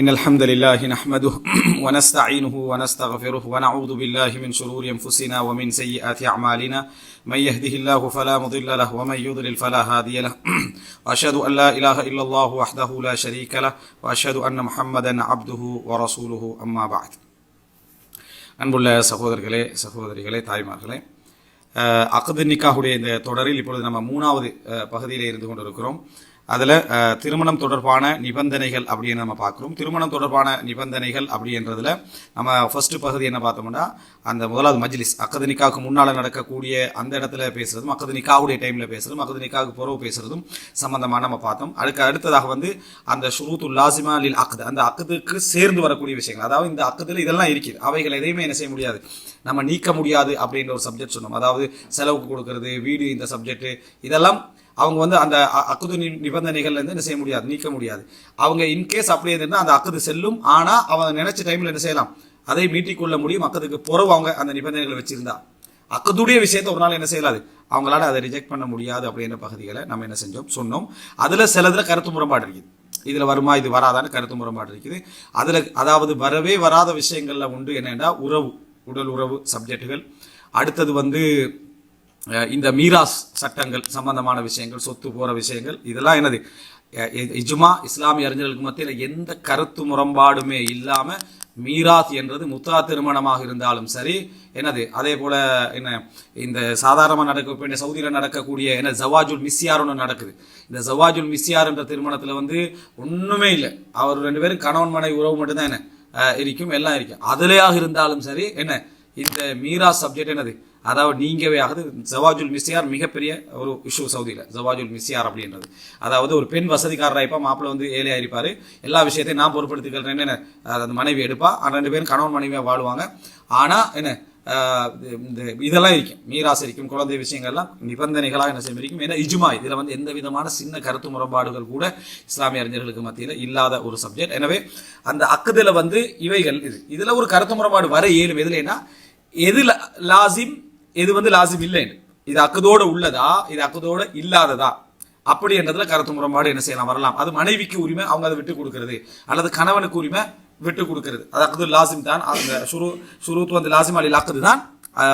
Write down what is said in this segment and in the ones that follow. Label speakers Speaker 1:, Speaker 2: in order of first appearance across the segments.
Speaker 1: إن الحمد لله نحمده ونستعينه ونستغفره ونعوذ بالله من شرور أنفسنا ومن سيئات أعمالنا من يهده الله فلا مضل له ومن يضلل فلا هادي له وأشهد أن لا إله إلا الله وحده لا شريك له وأشهد أن محمدا عبده ورسوله أما بعد. அன்புள்ள சகோதரர்களே சகோதரிகளே தாய்மார்களே, அக்து நிக்காஹுடைய இந்த தொடரில் இப்பொழுது நம்ம மூணாவது பகுதியில் இருந்து கொண்டிருக்கிறோம். அதில் திருமணம் தொடர்பான நிபந்தனைகள் அப்படின்னு நம்ம பார்க்குறோம். திருமணம் தொடர்பான நிபந்தனைகள் அப்படின்றதுல நம்ம ஃபர்ஸ்ட் பகுதி என்ன பார்த்தோம்னா, அந்த முதலாவது மஜ்லிஸ் அக்து நிக்காவுக்கு முன்னால் நடக்கக்கூடிய அந்த இடத்துல பேசுறதும், அக்து நிக்காவுடைய டைமில் பேசுறதும், அக்து நிக்காவுக்கு பிறகு பேசுறதும் சம்பந்தமாக நம்ம பார்த்தோம். அடுத்ததாக அந்த ஷுரூத்துல் லாசிமா லில் அக்து, அந்த அக்துக்கு சேர்ந்து வரக்கூடிய விஷயங்கள், அதாவது இந்த அக்துல இதெல்லாம் இருக்குது, அவைகள் எதையுமே என்ன செய்ய முடியாது, நம்ம நீக்க முடியாது அப்படின்ற ஒரு சப்ஜெக்ட் சொன்னோம். அதாவது செலவுக்கு கொடுக்கறது, வீடு, இந்த சப்ஜெக்ட் இதெல்லாம் அவங்க அந்த அக்குது நிபந்தனைகள்ல இருந்து என்ன செய்ய முடியாது, நீக்க முடியாது. அவங்க இன்கேஸ் அப்படியே இருந்தால் அந்த அக்குது செல்லும். ஆனா அவங்க நினைச்ச டைம்ல என்ன செய்யலாம், அதை மீட்டிக்கொள்ள முடியும். அக்கதுக்கு பிறகு அவங்க அந்த நிபந்தனைகளை வச்சிருந்தா அக்கதுடைய விஷயத்தை ஒரு நாள் என்ன செய்யலாது, அவங்களால அதை ரிஜெக்ட் பண்ண முடியாது அப்படின்ற பகுதிகளை நம்ம என்ன செஞ்சோம் சொன்னோம். அதுல சிலதுல கருத்து முரண்பாடு இருக்குது. இதுல வருமா இது வராதான்னு கருத்து முரண்பாடு இருக்குது. அதுல அதாவது வரவே வராத விஷயங்கள்ல உண்டு என்னன்னா உறவு, உடல் உறவு சப்ஜெக்டுகள். அடுத்தது இந்த மீராஸ் சட்டங்கள் சம்பந்தமான விஷயங்கள், சொத்து போற விஷயங்கள், இதெல்லாம் என்னது இஜ்மா இஸ்லாமிய அறிஞர்களுக்கு மத்தியில் எந்த கருத்து முரண்பாடுமே இல்லாம மீராத் என்றது முத்தா திருமணமாக இருந்தாலும் சரி என்னது, அதே போல என்ன இந்த சாதாரணமாக நடக்க சவுதியில் நடக்கக்கூடிய என்ன ஜவாஜுல் மிஸ்யார் ஒன்று நடக்குது. இந்த ஜவாஜுல் மிஸ்யார் என்ற திருமணத்துல ஒண்ணுமே இல்லை, அவர் ரெண்டு பேரும் கணவன் மனைவி உறவு மட்டும்தான் என்ன இருக்கும், எல்லாம் இருக்கும். அதுலையாக இருந்தாலும் சரி என்ன இந்த மீராஸ் சப்ஜெக்ட் என்னது, அதாவது நீங்கவே ஆகுது. ஜவாஜுல் மிஸ்யார் மிகப்பெரிய ஒரு இஷ்யூ சவுதியில். ஜவாஜுல் மிஸ்யார் அப்படின்றது அதாவது ஒரு பெண் வசதிக்காரராய்ப்பா, மாப்பிள்ளை ஏழையா இருப்பாரு, எல்லா விஷயத்தையும் நான் பொறுப்படுத்திக்கிறேன் என்ன, அந்த மனைவி எடுப்பா, ரெண்டு பேரும் கணவன் மனைவியா வாழ்வாங்க. ஆனா என்ன இந்த இதெல்லாம் இருக்கும், மீராஸ் இருக்கும், குழந்தை விஷயங்கள்லாம் நிபந்தனைகளாக என்ன செய்ய இருக்கும். ஏன்னா இஜ்மா இதுல எந்த விதமான சின்ன கருத்து முரண்பாடுகள் கூட இஸ்லாமிய அறிஞர்களுக்கு மத்தியில் இல்லாத ஒரு சப்ஜெக்ட். எனவே அந்த அக்குதுல இவைகள் இதுல ஒரு கருத்து முரண்பாடு வர இயலும். எதுலன்னா எது லாசிம், எது லாசிம் இல்லைன்னு, இது அக்குதோட உள்ளதா, இது அக்குதோட இல்லாததா அப்படி என்றதுல கருத்து முரண்பாடு என்ன செய்யலாம், வரலாம். அது மனைவிக்கு உரிமை, அவங்க அதை விட்டு கொடுக்கிறது, அல்லது கணவனுக்கு உரிமை விட்டு கொடுக்கிறது. அது அக்குது லாசிம் தான். அந்த ஷுரூத் லாசிம் அலி அக்குது தான்,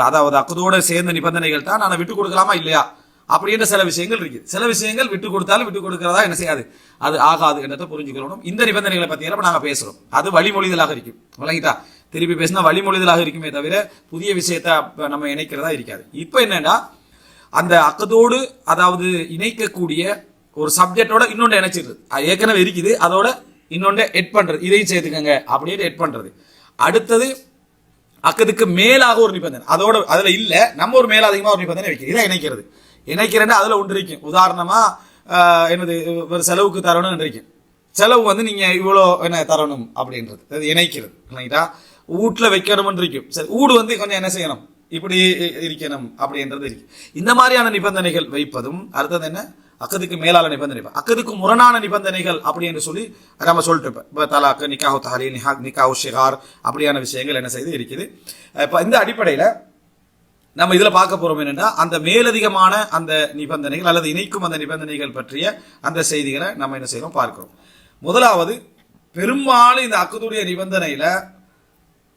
Speaker 1: அதாவது அக்குதோட சேர்ந்த நிபந்தனைகள் தான். நான் விட்டு கொடுக்கலாமா இல்லையா அப்படின்ற சில விஷயங்கள் இருக்கு. சில விஷயங்கள் விட்டு கொடுத்தாலும் விட்டு கொடுக்கிறதா என்ன செய்யாது, அது ஆகாது என்றதை புரிஞ்சுக்கணும். இந்த நிபந்தனைகளை பத்தி நாங்க பேசுறோம். அது வழிமொழிதலாக இருக்கும். விளங்கிட்டா, திருப்பி பேசினா வழிமொழிதலாக இருக்குமே தவிர புதிய விஷயத்தை நம்ம இணைக்கிறதா இருக்காது. இப்ப என்னன்னா அந்த அக்கதோடு அதாவது இணைக்கக்கூடிய ஒரு சப்ஜெக்டோட இன்னொன்று இணைச்சிருது, ஏற்கனவே இருக்குது, அதோட இன்னொன்று எட் பண்றது, இதையும் சேர்த்துக்கங்க அப்படின்னு எட் பண்றது. அடுத்தது அக்கதுக்கு மேலாக ஒரு நிபந்தனை, அதோட அதுல இல்ல, நம்ம ஒரு மேல அதிகமா ஒரு நிபந்தனை வைக்கிறது, இதை இணைக்கிறது. இணைக்கிறேன்னா அதுல ஒன்று இருக்கும். உதாரணமா என்னது, ஒரு செலவுக்கு தரணும் இருக்கும், செலவு நீங்க இவ்வளோ என்ன தரணும் அப்படின்றது இணைக்கிறது. இல்லைங்களா, வீட்டுல வைக்கணும் இருக்கும், சரி வீடு கொஞ்சம் என்ன செய்யணும், இப்படி இருக்கணும் அப்படின்றது இருக்கு. இந்த மாதிரியான நிபந்தனைகள் வைப்பதும். அடுத்தது என்ன, அக்கதுக்கு மேலான நிபந்தனை, அக்கதுக்கு முரணான நிபந்தனைகள் அப்படி என்று சொல்லி நம்ம சொல்லிட்டு இப்ப தலாக்கு, நிக்காஹு தஹலீல், நிக்காஹு ஷிகார் அப்படியான விஷயங்கள் என்ன செய்து இருக்குது. இப்ப இந்த அடிப்படையில நம்ம இதுல பார்க்க போறோம் என்னன்னா, அந்த மேலதிகமான அந்த நிபந்தனைகள் அல்லது இணைக்கும் அந்த நிபந்தனைகள் பற்றிய அந்த செய்திகளை நம்ம என்ன செய்யறோம் பார்க்கிறோம். முதலாவது, பெரும்பாலும் இந்த அக்குதுடைய நிபந்தனையில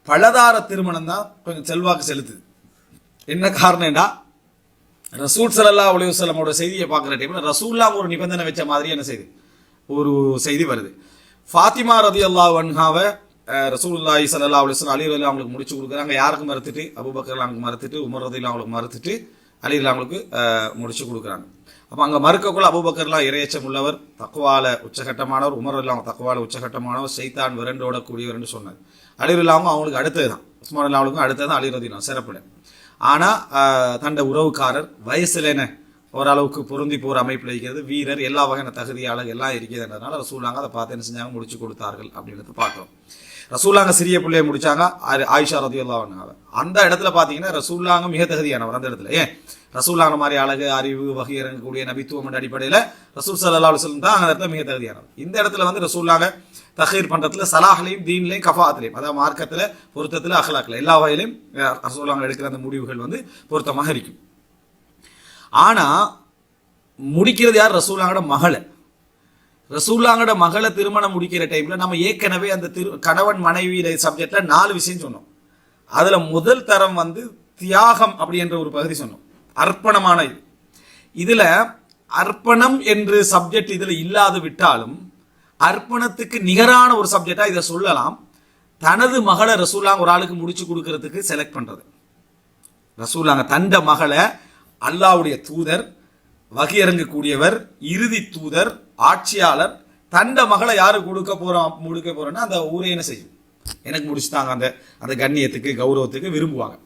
Speaker 1: பலதார திருமணம் தான் கொஞ்சம் செல்வாக்கு செலுத்துது. என்ன காரணம்னா, ரசூல் ஸல்லல்லாஹு அலைஹி வஸல்லமோட செய்தியை பார்க்குற டைம்ல ரசூலுல்லாஹ் ஒரு நிபந்தனை வச்ச மாதிரி என்ன செய்யுது, ஒரு செய்தி வருது. ஃபாத்திமா ரலியல்லாஹு அன்ஹாவை ரசூலுல்லாஹி ஸல்லல்லாஹு அலைஹி வஸல்லம் அலி ரலியல்லாஹு அவங்களுக்கு முடிச்சு கொடுக்குறாங்க. யாருக்கு மறுத்துட்டு, அபூபக்கர் அவங்களுக்கு மறுத்துட்டு, உமர் ரலியல்லாஹு அவங்களுக்கு மறுத்துட்டு, அலி ரலியல்லாஹு அவங்களுக்கு முடிச்சு கொடுக்குறாங்க. அப்ப அங்க மறுக்கக்குள்ள அபூபக்கர்லாம் இறையச்சம் உள்ளவர், தக்வால உச்சகட்டமானவர், உமர் ரலியல்லாஹு தக்வால உச்சகட்டமானவர், ஷைத்தான் விரண்டோட கூடியவர் சொன்னார். அலி ரலியல்லாஹு அவங்களுக்கு அடுத்ததுதான், உஸ்மான் ரலியல்லாஹு அவங்களுக்கும் அடுத்ததான் அலி ரலியல்லாஹு சிறப்புல. ஆனா தண்ட உறவுக்காரர், வயசுல என்ன ஓரளவுக்கு பொருந்தி போற அமைப்பில் இருக்கிறது, வீரர், எல்லா வகையான தகுதியாளர் எல்லாம் இருக்கிறதுனால ரசூலுல்லாஹ் அதை பார்த்து என்ன செஞ்சாங்க, முடிச்சு கொடுத்தார்கள் அப்படின்றத பார்க்கிறோம். ரசூலுல்லாஹ் சிறிய பிள்ளைய முடிச்சாங்க, ஆயிஷா ரலியல்லாஹு அன்ஹா. அந்த இடத்துல பாத்தீங்கன்னா ரசூலுல்லாஹ் மிக தகுதியானவர். அந்த இடத்துல ஏன் ரசூலுல்லாஹ் மாதிரி அழகு, அறிவு, வகை இறங்கக்கூடிய நபித்துவம் என்ற அடிப்படையில ரசூல் ஸல்லல்லாஹு அலைஹி வஸல்லம் தான் அந்த இடத்துல மிக தகுதியானவர். இந்த இடத்துல ரசூலுல்லாஹ் தஹீர் பண்றதுல சலாஹ்லையும், தீன்லையும், கஃபாத்லையும், அதாவது மார்க்கத்துல, பொருத்தத்துல, அஹ்லாக்ல எல்லா வகையிலும் ரசூலுல்லாஹ் எடுக்கிற அந்த முடிவுகள் பொருத்தமாக இருக்கும். ஆனா முடிக்கிறது யார், ரசூலுல்லாஹோட மகளை. ரசூலுல்லாஹ்வோட மகளை திருமணம் முடிக்கிற டைம்ல நம்ம ஏற்கனவே அந்த கணவன் மனைவி சப்ஜெக்ட்ல 4 விஷயம் சொன்னோம். அதுல முதல் தரம் வந்து தியாகம் அப்படி என்ற ஒரு பகுதி சொன்னோம், அர்ப்பணமான இது. இதுல அர்ப்பணம் என்று சப்ஜெக்ட் இதுல இல்லாது விட்டாலும் அர்ப்பணத்துக்கு நிகரான ஒரு சப்ஜெக்டா இதை சொல்லலாம். தனது மகளை ரசூலுல்லாஹ் ஒரு ஆளுக்கு முடிச்சு கொடுக்கறதுக்கு செலக்ட் பண்றது. ரசூலுல்லாஹ் தண்ட மகளை அல்லாஹ்வுடைய தூதர், வகை இறங்கக்கூடியவர், இறுதி தூதர், ஆட்சியாளர், தண்ட மகளை யாரு கொடுக்க போறோம்னா அந்த ஊரே என்ன செய்யும், எனக்கு முடிச்சுட்டாங்க அந்த அந்த கண்ணியத்துக்கு கௌரவத்துக்கு விரும்புவாங்க.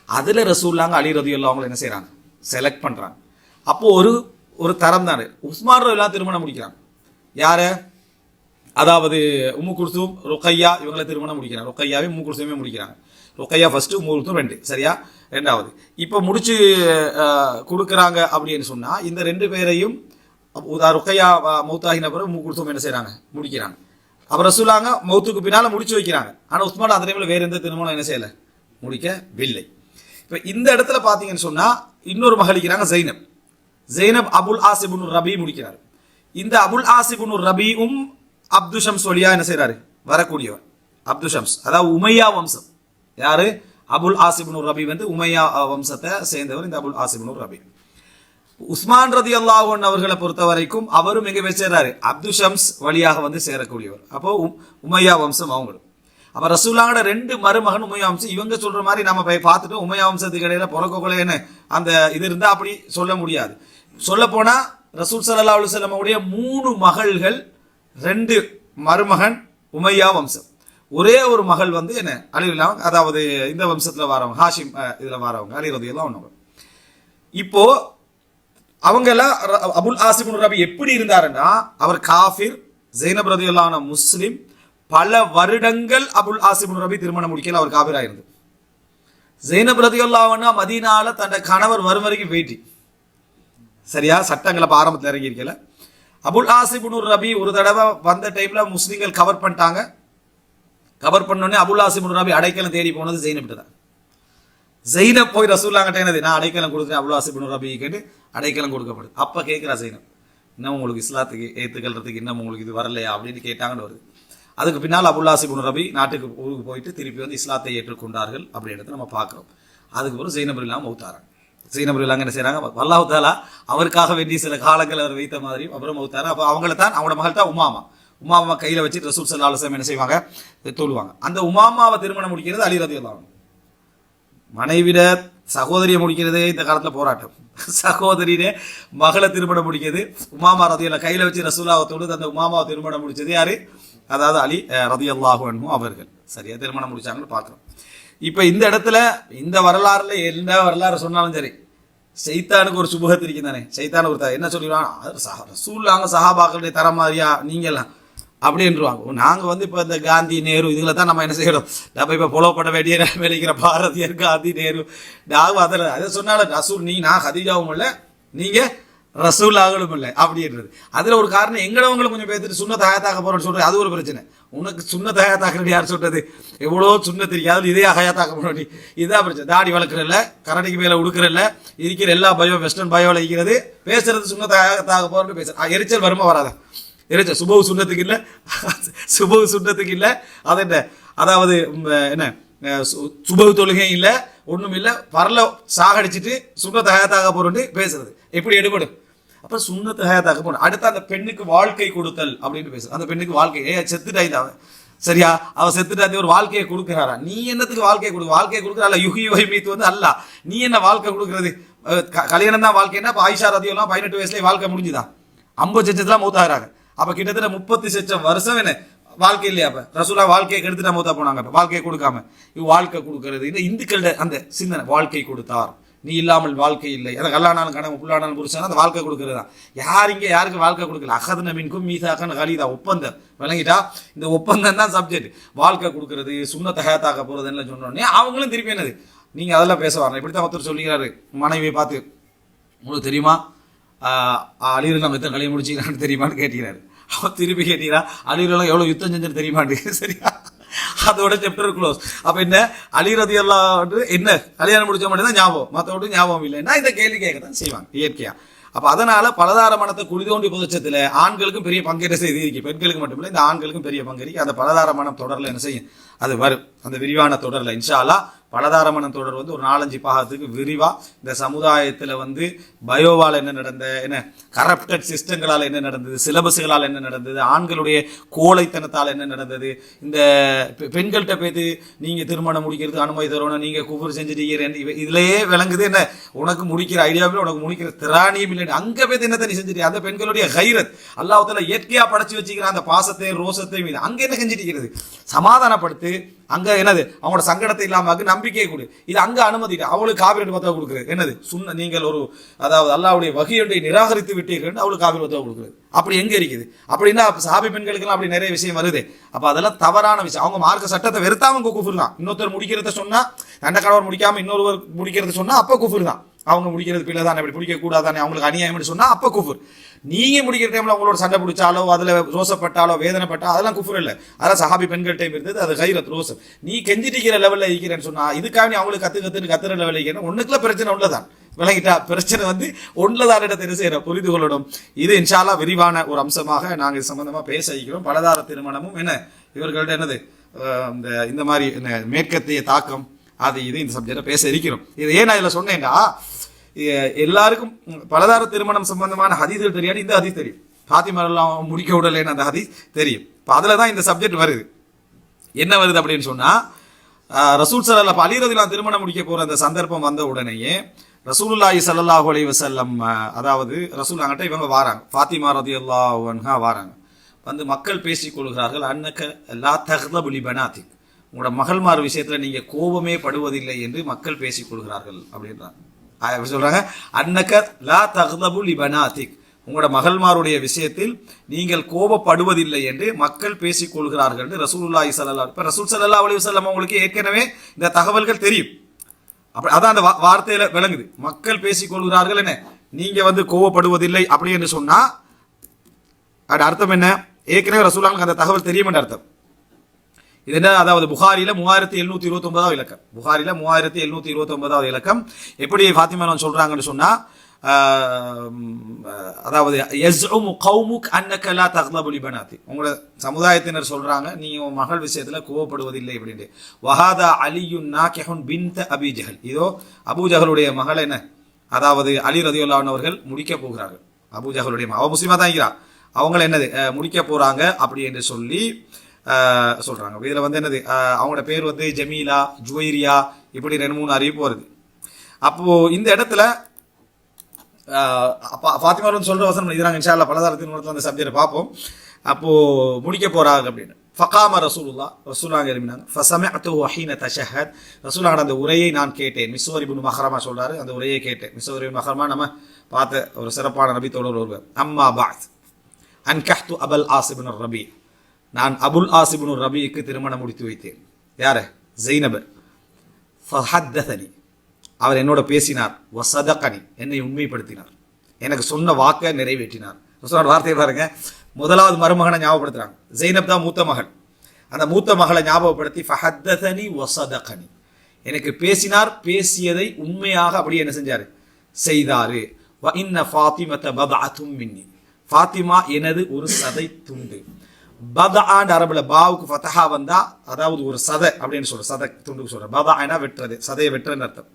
Speaker 1: அதுல ரசூலுல்லாஹ் அலி ரலியல்லாஹு அன்ஹு என்ன செய்யறாங்க, செலக்ட் பண்றாங்க. அப்போ ஒரு தரம் தானே. உஸ்மான் ரலியல்லாஹு திருமணம் முடிக்கிறாங்க. யார? அதாவது உம்மு குல்சூம், ருக்கையா இவங்களை திருமணம் முடிக்கிறாங்க. ருக்கையாவே உம்மு குல்சூமே முடிக்கிறாங்க. ருக்கையா ஃபர்ஸ்ட், உம்மு குல்சூம் 2, சரியா? ரெண்டாவது. இப்போ முடிச்சு கொடுக்குறாங்க அப்படின்னு சொன்னா இந்த 2 பேரையும் ருக்கையா மௌத்தாகின பிறகு உம்மு குல்சூம் என்ன செய்யறாங்க, முடிக்கிறாங்க. அப்ப ரசூலுல்லாஹ் மௌத்துக்கு பின்னால முடிச்சு வைக்கிறாங்க. ஆனா உஸ்மான் அந்த டைம்ல வேற எந்த திருமணம் என்ன செய்யல, முடிக்கவில்லை. இப்ப இந்த இடத்துல பாத்தீங்கன்னு சொன்னா இன்னொரு மகளிக்கிறாங்க ஜெய்னப். ஜெய்னப் அபுல் ஆஸ் இப்னு ரபி முடிக்கிறார். இந்த அபுல் ஆஸ் இப்னு ரபியும் அப்து ஷம்ஸ் வழியா என்ன செய்யறாரு, வரக்கூடியவர். அப்து ஷம்ஸ் அதாவது உமையா வம்சம். யாரு? அபுல் ஆஸ் இப்னு ரபி வந்து உமையா வம்சத்தை சேர்ந்தவர். இந்த அபுல் ஆஸ் இப்னு ரபி உஸ்மான் ரலியல்லாஹு அன்ஹு அவர்களை பொறுத்த வரைக்கும் அவரும் எங்க போய் சேர்றாரு, அப்து ஷம்ஸ் வழியாக வந்து சேரக்கூடியவர். அப்போ உமையா வம்சம் அவங்களும். அப்ப ரசூலுல்லாஹோட 2 மருமகன் உமையா வம்சம். இவங்க சொல்ற மாதிரி நம்ம போய் பார்த்துட்டு உமையா வம்சத்துக்கு இடையில பிறக்கொலைன்னு அந்த இது இருந்தா அப்படி சொல்ல முடியாது. சொல்ல போனா ரசூல் ஸல்லல்லாஹு அலைஹி வஸல்லம் உடைய 3 மகள்கள், 2 மருமகன் உமையா வம்சம். ஒரே ஒரு மகள் வந்து என்ன அலி ரலியல்லாஹு, அதாவது இந்த வம்சத்துல வரவங்க, ஹாஷிம் இதுல வரவங்க அலி ரலியல்லாஹு அன்ஹு. இப்போ அவங்க எல்லாம் அபுல் ஆஸ் இப்னு ரபி எப்படி இருந்தாருன்னா அவர் காஃபிர், ஜெய்னப் ரலியல்லாஹு அன்ஹா முஸ்லிம். பல வருடங்கள் அபுல் ஆஸ் இப்னு ரபி திருமணம் முடிக்கல, அவர் காஃபிரா இருந்து. ஜெய்னப் ரலியல்லாஹு அன்ஹா மதீனால தன் கணவர் வரும் வரைக்கும் வெயிட்டி, சரியா? சட்டங்களை ஆரம்பத்தில் இறங்கி இருக்கல. அபுல் ஆஸ் இப்னு ரபி ஒரு தடவை வந்த டைம்ல முஸ்லிம்கள் கவர் பண்ணிட்டாங்க. கவர் பண்ணோடனே அபுல் ஆஸ் இப்னு ரபி அடைக்கலம் தேடி போனது ஜெய்னப் தான். ஜெய்னப் போய் ரசூலுல்லாஹ் கிட்ட என்னது, நான் அடைக்கலம் கொடுக்குறேன் அபுல் ஆஸ் இப்னு ரபி கேட்டு அடைக்கலம் கொடுக்கப்படுது. அப்ப கேட்கிறா ஜெய்னப், இன்னும் உங்களுக்கு இஸ்லாத்துக்கு ஏத்துக்கல்றதுக்கு இன்னும் உங்களுக்கு இது வரலையா அப்படின்னு கேட்டாங்கன்னு வருது. அதுக்கு பின்னால் அபுல் ஆஸ் இப்னு ரபி நாட்டுக்கு ஊருக்கு போயிட்டு திருப்பி வந்து இஸ்லாத்தை ஏற்றுக்கொண்டார்கள் அப்படின்றத நம்ம பார்க்கிறோம். அதுக்கு பிறகு ஜெய்னப் ரலியல்லாஹு மௌத்தாராங்க. ஜெய்னப் ரலியல்லாஹு என்ன செய்யறாங்க, அல்லாஹ் தஆலா அவருக்காக வேண்டிய சில காலங்கள் அவர் வைத்த மாதிரி அப்புறம் மௌத்தாரா. அப்ப அவங்கள தான் அவங்களோட மகள் தான் உமாமா. உமாமா கையில வச்சு ரசூல் ஸல்லல்லாஹு அலைஹி வஸல்லம் என்ன செய்வாங்க, தொழுவாங்க. அந்த உமாமாவை திருமணம் முடிக்கிறது அலி ரலியல்லாஹு அன்ஹு. மனைவிட சகோதரியை முடிக்கிறதே இந்த காலத்துல போராட்டம். சகோதரியே மகளை திருமணம் முடிக்கிறது உமாமா ரலியல்லாஹு கையில வச்சு ரசூலுல்லாஹ் தொழுது அந்த உமாமாவை திருமணம் முடிச்சது யாரு, அதாவது அலி ரலியல்லாஹு அன்ஹு அவர்கள். சரியா திருமணம் முடிச்சாங்கன்னு பார்க்கிறோம். இப்ப இந்த இடத்துல இந்த வரலாறுல என்ன வரலாறு சொன்னாலும் சரி, சைத்தானுக்கு ஒரு சுபகத்து இருக்கு தானே. சைத்தானு ஒரு என்ன சொல்லிடுவாங்க, ரசூலுல்லாஹ் சஹாபாக்களுடைய தரம் மாதிரியா நீங்க எல்லாம் அப்படின்றாங்க. நாங்க வந்து இப்ப இந்த காந்தி நேரு இதுல தான் நம்ம என்ன செய்யறோம், நம்ம இப்ப புலப்பட வேண்டிய நிலைக்கிற பாரதியர் காந்தி நேரு நாங்க அதை சொன்னாலும் ரசூல் நான் ஹதீஜாவும் இல்லை, நீங்க ரசூலுல்லாஹ்வும் இல்லை அப்படின்றது. அதுல ஒரு காரணம் எங்களவங்களும் கொஞ்சம் பேர்த்துட்டு சுன்னத் ஹயாத்தாக்க போறோம்னு சொல்றது, அது ஒரு பிரச்சனை. உனக்கு சுன்னத் ஹயாத்தாக்குறது யார் சொல்றது, எவ்வளோ சுன்னத் தெரியாது, இதே ஹயாத்தாக்க போறோம். இதுதான் பிரச்சனை. தாடி வளர்க்குறல்ல, கரடிக்கு மேல உடுக்கிறல்ல, இருக்கிற எல்லா பயோ வெஸ்டர்ன் பயோல இருக்கிறது, பேசுறது சுன்னத் ஹயாத்தாக்க போறோம்னு பேசுறது. எரிச்சல் வருமா வராதா? எரிச்சல் சுபவு சுன்னத்துக்கு இல்லை, சுபவு சுன்னத்துக்கு இல்லை, அது என்ன, அதாவது என்ன சுபவு தொழுகை இல்லை, ஒண்ணும் இல்லை, பரல சாகடிச்சிட்டு சுன்னத் ஹயாத்தாக போறோம்னு பேசுறது எப்படி எடுபடும்? அப்ப சுன்னத் ஹயாத்தாக போறோம். அடுத்து அந்த பெண்ணுக்கு வாழ்க்கை கொடுத்தல் அப்படின்னு பேசுறது. அந்த பெண்ணுக்கு வாழ்க்கை செத்துட்டாய் சரியா, அவ செத்துட்டாதி ஒரு வாழ்க்கையை கொடுக்குறாரா? நீ என்னத்துக்கு வாழ்க்கையை கொடுக்க? வாழ்க்கையை கொடுக்குறா யுகி மீத்து வந்து அல்ல, நீ என்ன வாழ்க்கை கொடுக்கறது? கல்யாணம் தான் வாழ்க்கைன்னா இப்ப ஆயிஷா ரலியல்லாஹு 18 வயசுல வாழ்க்கை முடிஞ்சுதான், 50 லட்சத்துல மூத்தாகிறாங்க. அப்ப கிட்டத்தட்ட 30 லட்சம் வருஷம் என்ன வாழ்க்கை இல்லையா? அப்ப ரசூலுல்லாஹ் வாழ்க்கையை கெடுத்துட்டா மூத்தா போனாங்க. அப்ப வாழ்க்கையை கொடுக்காம வாழ்க்கை கொடுக்கறது இந்த இந்துக்களோட அந்த சிந்தனை. வாழ்க்கை கொடுத்தார், நீ இல்லாமல் வாழ்க்கை இல்லை. எனக்கு கல்லானாலும் கனவு புல்லானாலும் புருஷனா அந்த வாழ்க்கை கொடுக்கறது தான். யார் இங்க யாருக்கு வாழ்க்கை கொடுக்கல? அகதுன மின்கும் மீசாக்கன் கலீதா, ஒப்பந்தம் விளங்கிட்டா? இந்த ஒப்பந்தம் தான் சப்ஜெக்ட். வாழ்க்கை கொடுக்கறது சுன்னத் ஹயாத்தாக்க போறதுன்னு சொன்னோடனே அவங்களும் திருப்பி என்னது, நீங்க அதெல்லாம் பேச வரணும். இப்படித்தான் ஒருத்தர் சொல்லிக்கிறாரு மனைவியை பார்த்து, உங்களுக்கு தெரியுமா அலி ரலியல்லாஹு எத்தனை கல்யாணம் முடிச்சுக்கிறான்னு தெரியுமான்னு கேட்கிறாரு. அவன் திருப்பி கேட்டீங்கன்னா அலி ரலியல்லாஹு எவ்வளவு யுத்தம் செஞ்சு தெரியுமான்னு. சரியா, அதோட சாப்டர் க்ளோஸ். அப்ப என்ன அலி ரலியல்லாஹு என்ன கல்யாணம் முடிச்ச மட்டும் தான் ஞாபகம், மற்றவங்க ஞாபகம் இல்லைன்னா இந்த கேள்வி கேட்கத்தான் செய்வாங்க இயற்கையா. அப்ப அதனால பலதார மனத்தை குளிதோண்டி புதைச்சத்துல ஆண்களுக்கும் பெரிய பங்கேற்ற செய்தி இருக்கு, பெண்களுக்கு மட்டுமில்லை இந்த ஆண்களுக்கும் பெரிய பங்கேற்று அந்த பலதார மனம் தொடர்ல என்ன செய்யும், அது வரும் அந்த விரிவான தொடர்ல இன்ஷா அல்லாஹ். பலதார மனம் தொடர் வந்து ஒரு 4-5 பாகத்துக்கு விரிவா இந்த சமுதாயத்துல வந்து பயோவால் என்ன நடந்த, என்ன கரப்டட் சிஸ்டங்களால் என்ன நடந்தது, சிலபஸ்களால் என்ன நடந்தது, ஆண்களுடைய கோழைத்தனத்தால் என்ன நடந்தது, இந்த பெண்கள்கிட்ட பேத்து நீங்க திருமணம் முடிக்கிறது அனுமதி தரணும், நீங்க குபுர் செஞ்சுட்டீங்க, இதுலயே விளங்குது என்ன உனக்கு முடிக்கிற ஐடியாவில் உனக்கு முடிக்கிற திராணியும் இல்லை, அங்க பேத்து என்ன தண்ணி செஞ்சுட்டு அந்த பெண்களுடைய கைரத் அல்லாஹ்வுத்தாலா இயற்கையா படைச்சு வச்சுக்கிற அந்த பாசத்தையும் ரோசத்தையும் மீது அங்க என்ன செஞ்சுட்டு சமாதானப்படுத்து, அங்க என்னது அவங்களோட சங்கடத்தை இல்லாம நம்பிக்கையை கொடு, இது அங்க அனுமதிட்டு அவளுக்கு காபிரட் பத்தா கொடுக்குறது என்னது சுன்ன, நீங்கள் ஒரு அதாவது அல்லாஹ்வுடைய வஹீயை நிராகரித்து விட்டீர்கள் அவளுக்கு காபிரட் பத்தா கொடுக்குறது அப்படி எங்க இருக்குது அப்படின்னா சஹாபி பெண்களுக்கெல்லாம் அப்படி நிறைய விஷயம் வருது. அப்ப அதெல்லாம் தவறான விஷயம். அவங்க மார்க்க சட்டத்தை வெறுத்தாம குஃபுர் தான். இன்னொருத்தர் முடிக்கிறத சொன்னா தண்ட கணவர் முடிக்காம இன்னொருவர் முடிக்கிறது சொன்னா அப்ப குஃபுர் தான். அவங்க முடிக்கிறது பிள்ளை தானே, அப்படி பிடிக்க கூடாதானே, அவங்களுக்கு அநியாயம் சொன்னா அப்ப குஃபுர். நீங்க முடிக்கிற டைம்ல அவங்களோட சண்டை பிடிச்சாலோ அதுல ரோசப்பட்டாலோ வேதனைப்பட்டாலோ அதெல்லாம் குஃபுர் இல்லை, அதெல்லாம் சஹாபி பெண்கள் டைம் இருந்தது, அது கைரத் ரோசம். நீ கெஞ்சிட்டிக்கிற லெவல்ல இருக்கிறேன்னு சொன்னா இதுக்காக நீ அவங்களுக்கு கத்துற லெவலில் இருக்கிறேன் ஒண்ணுக்குள்ள பிரச்சனை உள்ளதான் விளங்கிட்டா, பிரச்சனை வந்து ஒன்றுதான் இடத்தை செய்யற புரிந்து கொள்ளணும். இது இன்ஷா அல்லாஹ் விரிவான ஒரு அம்சமாக நாங்கள் இது சம்பந்தமா பேச இருக்கிறோம். பலதார திருமணமும் என்ன இவர்கள்ட்ட என்னது இந்த மாதிரி மேற்கத்திய தாக்கம் அது இது இந்த சப்ஜெக்டை பேச இருக்கிறோம். இது ஏன் நான் இதுல சொன்னேன்டா, எல்லாருக்கும் பலதார திருமணம் சம்பந்தமான ஹதீஸ்கள் தெரியாது, இந்த ஹதீஸ் தெரியும். ஃபாத்திமா எல்லாம் முடிக்க விடலைன்னு அந்த ஹதீஸ் தெரியும். இப்போ அதில் தான் இந்த சப்ஜெக்ட் வருது. என்ன வருது அப்படின்னு சொன்னா, ரசூல் ஸல்லல்லாஹு அலைஹி வஸல்லம் திருமணம் முடிக்க போற அந்த சந்தர்ப்பம் வந்த உடனேயே ரசூலுல்லாஹி ஸல்லல்லாஹு அலைஹி வஸல்லம் அதாவது ரசூல் அங்கிட்ட இவங்க வாராங்க, ஃபாத்திமா ரலியல்லாஹு அன்ஹா வாராங்க. வந்து மக்கள் பேசிக் கொள்கிறார்கள், அன்னக லா தக்லபு லி பனாத்திக், உங்களோட மகள்மார் விஷயத்துல நீங்க கோபமே படுவதில்லை என்று மக்கள் பேசிக் கொள்கிறார்கள் அப்படின்றாங்க. சொல்றாங்க அன்னக லா தக்லபு லி பனாத்திக், உங்களோட மகள்மாருடைய விஷயத்தில் நீங்கள் கோபப்படுவதில்லை என்று மக்கள் பேசிக் கொள்கிறார்கள் என்று ரசூலுல்லாஹி ஸல்லல்லாஹு அலைஹி வஸல்லம் அவங்களுக்கு ஏற்கனவே இந்த தகவல்கள் தெரியும். அப்படி அதான் அந்த வார்த்தையில விளங்குது, மக்கள் பேசிக் கொள்கிறார்கள் என்ன, நீங்க வந்து கோபப்படுவதில்லை அப்படி என்று சொன்னா அது அர்த்தம் என்ன, ஏற்கனவே ரசூலுல்லாஹ்க்கு அந்த தகவல் தெரியும் என்ற அர்த்தம். இது என்ன, அதாவது புகாரில 3729 இலக்கம், புகாரில 3729 இலக்கம். எப்படி ஃபாத்திமா சொல்றாங்கன்னு சொன்னா, அதாவது யஸ்உமு கௌமுக் அன்னக லா தக்லபு லி பனாத்தி, உங்களோட சமுதாயத்தினர் சொல்றாங்க நீங்க உங்க மகள் விஷயத்துல கோவப்படுவதில்லை அப்படின்ட்டு. வஹாதா அலியுன் நாகிஹுன் பின்த் அபி ஜஹல், இதோ அபூ ஜஹலுடைய மகள் என்ன, அதாவது அலி ரலியல்லாஹு அன்ஹு அவர்கள் முடிக்க போகிறார்கள். அபூ ஜஹலுடைய அவ முஸ்லிமா தான் இருக்கிறா, அவங்கள என்னது முடிக்க போறாங்க அப்படி என்று சொல்லி சொல்றாங்க. இதுல வந்து என்னது அவங்களோட பேர் வந்து ஜமீலா, ஜுவைரியா, இப்படி 2-3 அறிவிப்பு வருது. அப்போ இந்த இடத்துல ஃபாத்திமா சொல்ற வசனம் இதுறாங்க. இன்ஷா அல்லாஹ் பலதாரத்தின் மூலத்தில் அந்த சப்ஜெக்டை பார்ப்போம். அப்போ முடிக்க போறாங்க அப்படின்னு ஃபகாம ரசூலுல்லாஹ் எழுப்பினாங்க. ஃபஸமிஅதுஹு ஹீன தஷஹத், ரசூலுல்லாஹ் அந்த உரையை நான் கேட்டேன். மிஸ்வர் இப்னு மஹ்ரமா சொல்றாரு, அந்த உரையை கேட்டேன். மிஸ்வர் இப்னு மஹ்ரமா நம்ம பார்த்த ஒரு சிறப்பான நபி தோழர் ஒருவர். அம்மா பஅத் அன்கஹ்து அபுல் ஆஸ் இப்னு ரபி, நான் அபுல் ஆஸ் இப்னு ரபிக்கு திருமணம் முடித்து வைத்தேன். யார? ஸைனப். ஃபஹத்தனி, அவர் என்னோட பேசினார். வஸதகனி, என்னை உண்மைப்படுத்தினார், எனக்கு சொன்ன வாக்கை நிறைவேற்றினார். ரசூலுல்லாஹ் வார்த்தையை பாருங்க, முதலாவது மருமகனை ஞாபகப்படுத்துறாங்க. ஸைனப் தான் மூத்த மகள், அந்த மூத்த மகளை ஞாபகப்படுத்தி ஃபஹத்தனி வஸதகனி, எனக்கு பேசினார், பேசியதை உண்மையாக அப்படியே என்ன செஞ்சாரு, செய்தாரு. வ இன்ன ஃபாத்திமத பதஅத்தும் மின்னி, ஃபாத்திமா எனது ஒரு சதை துண்டு. பதஆன் அரபுல பாவுக்கு ஃபதஹா வந்தா அதாவது ஒரு சதை அப்படின்னு சொல்ற, சதை துண்டுக்கு சொல்ற. பதஆனா வெட்டுறது, சதையை வெட்டுறன்னு அர்த்தம்.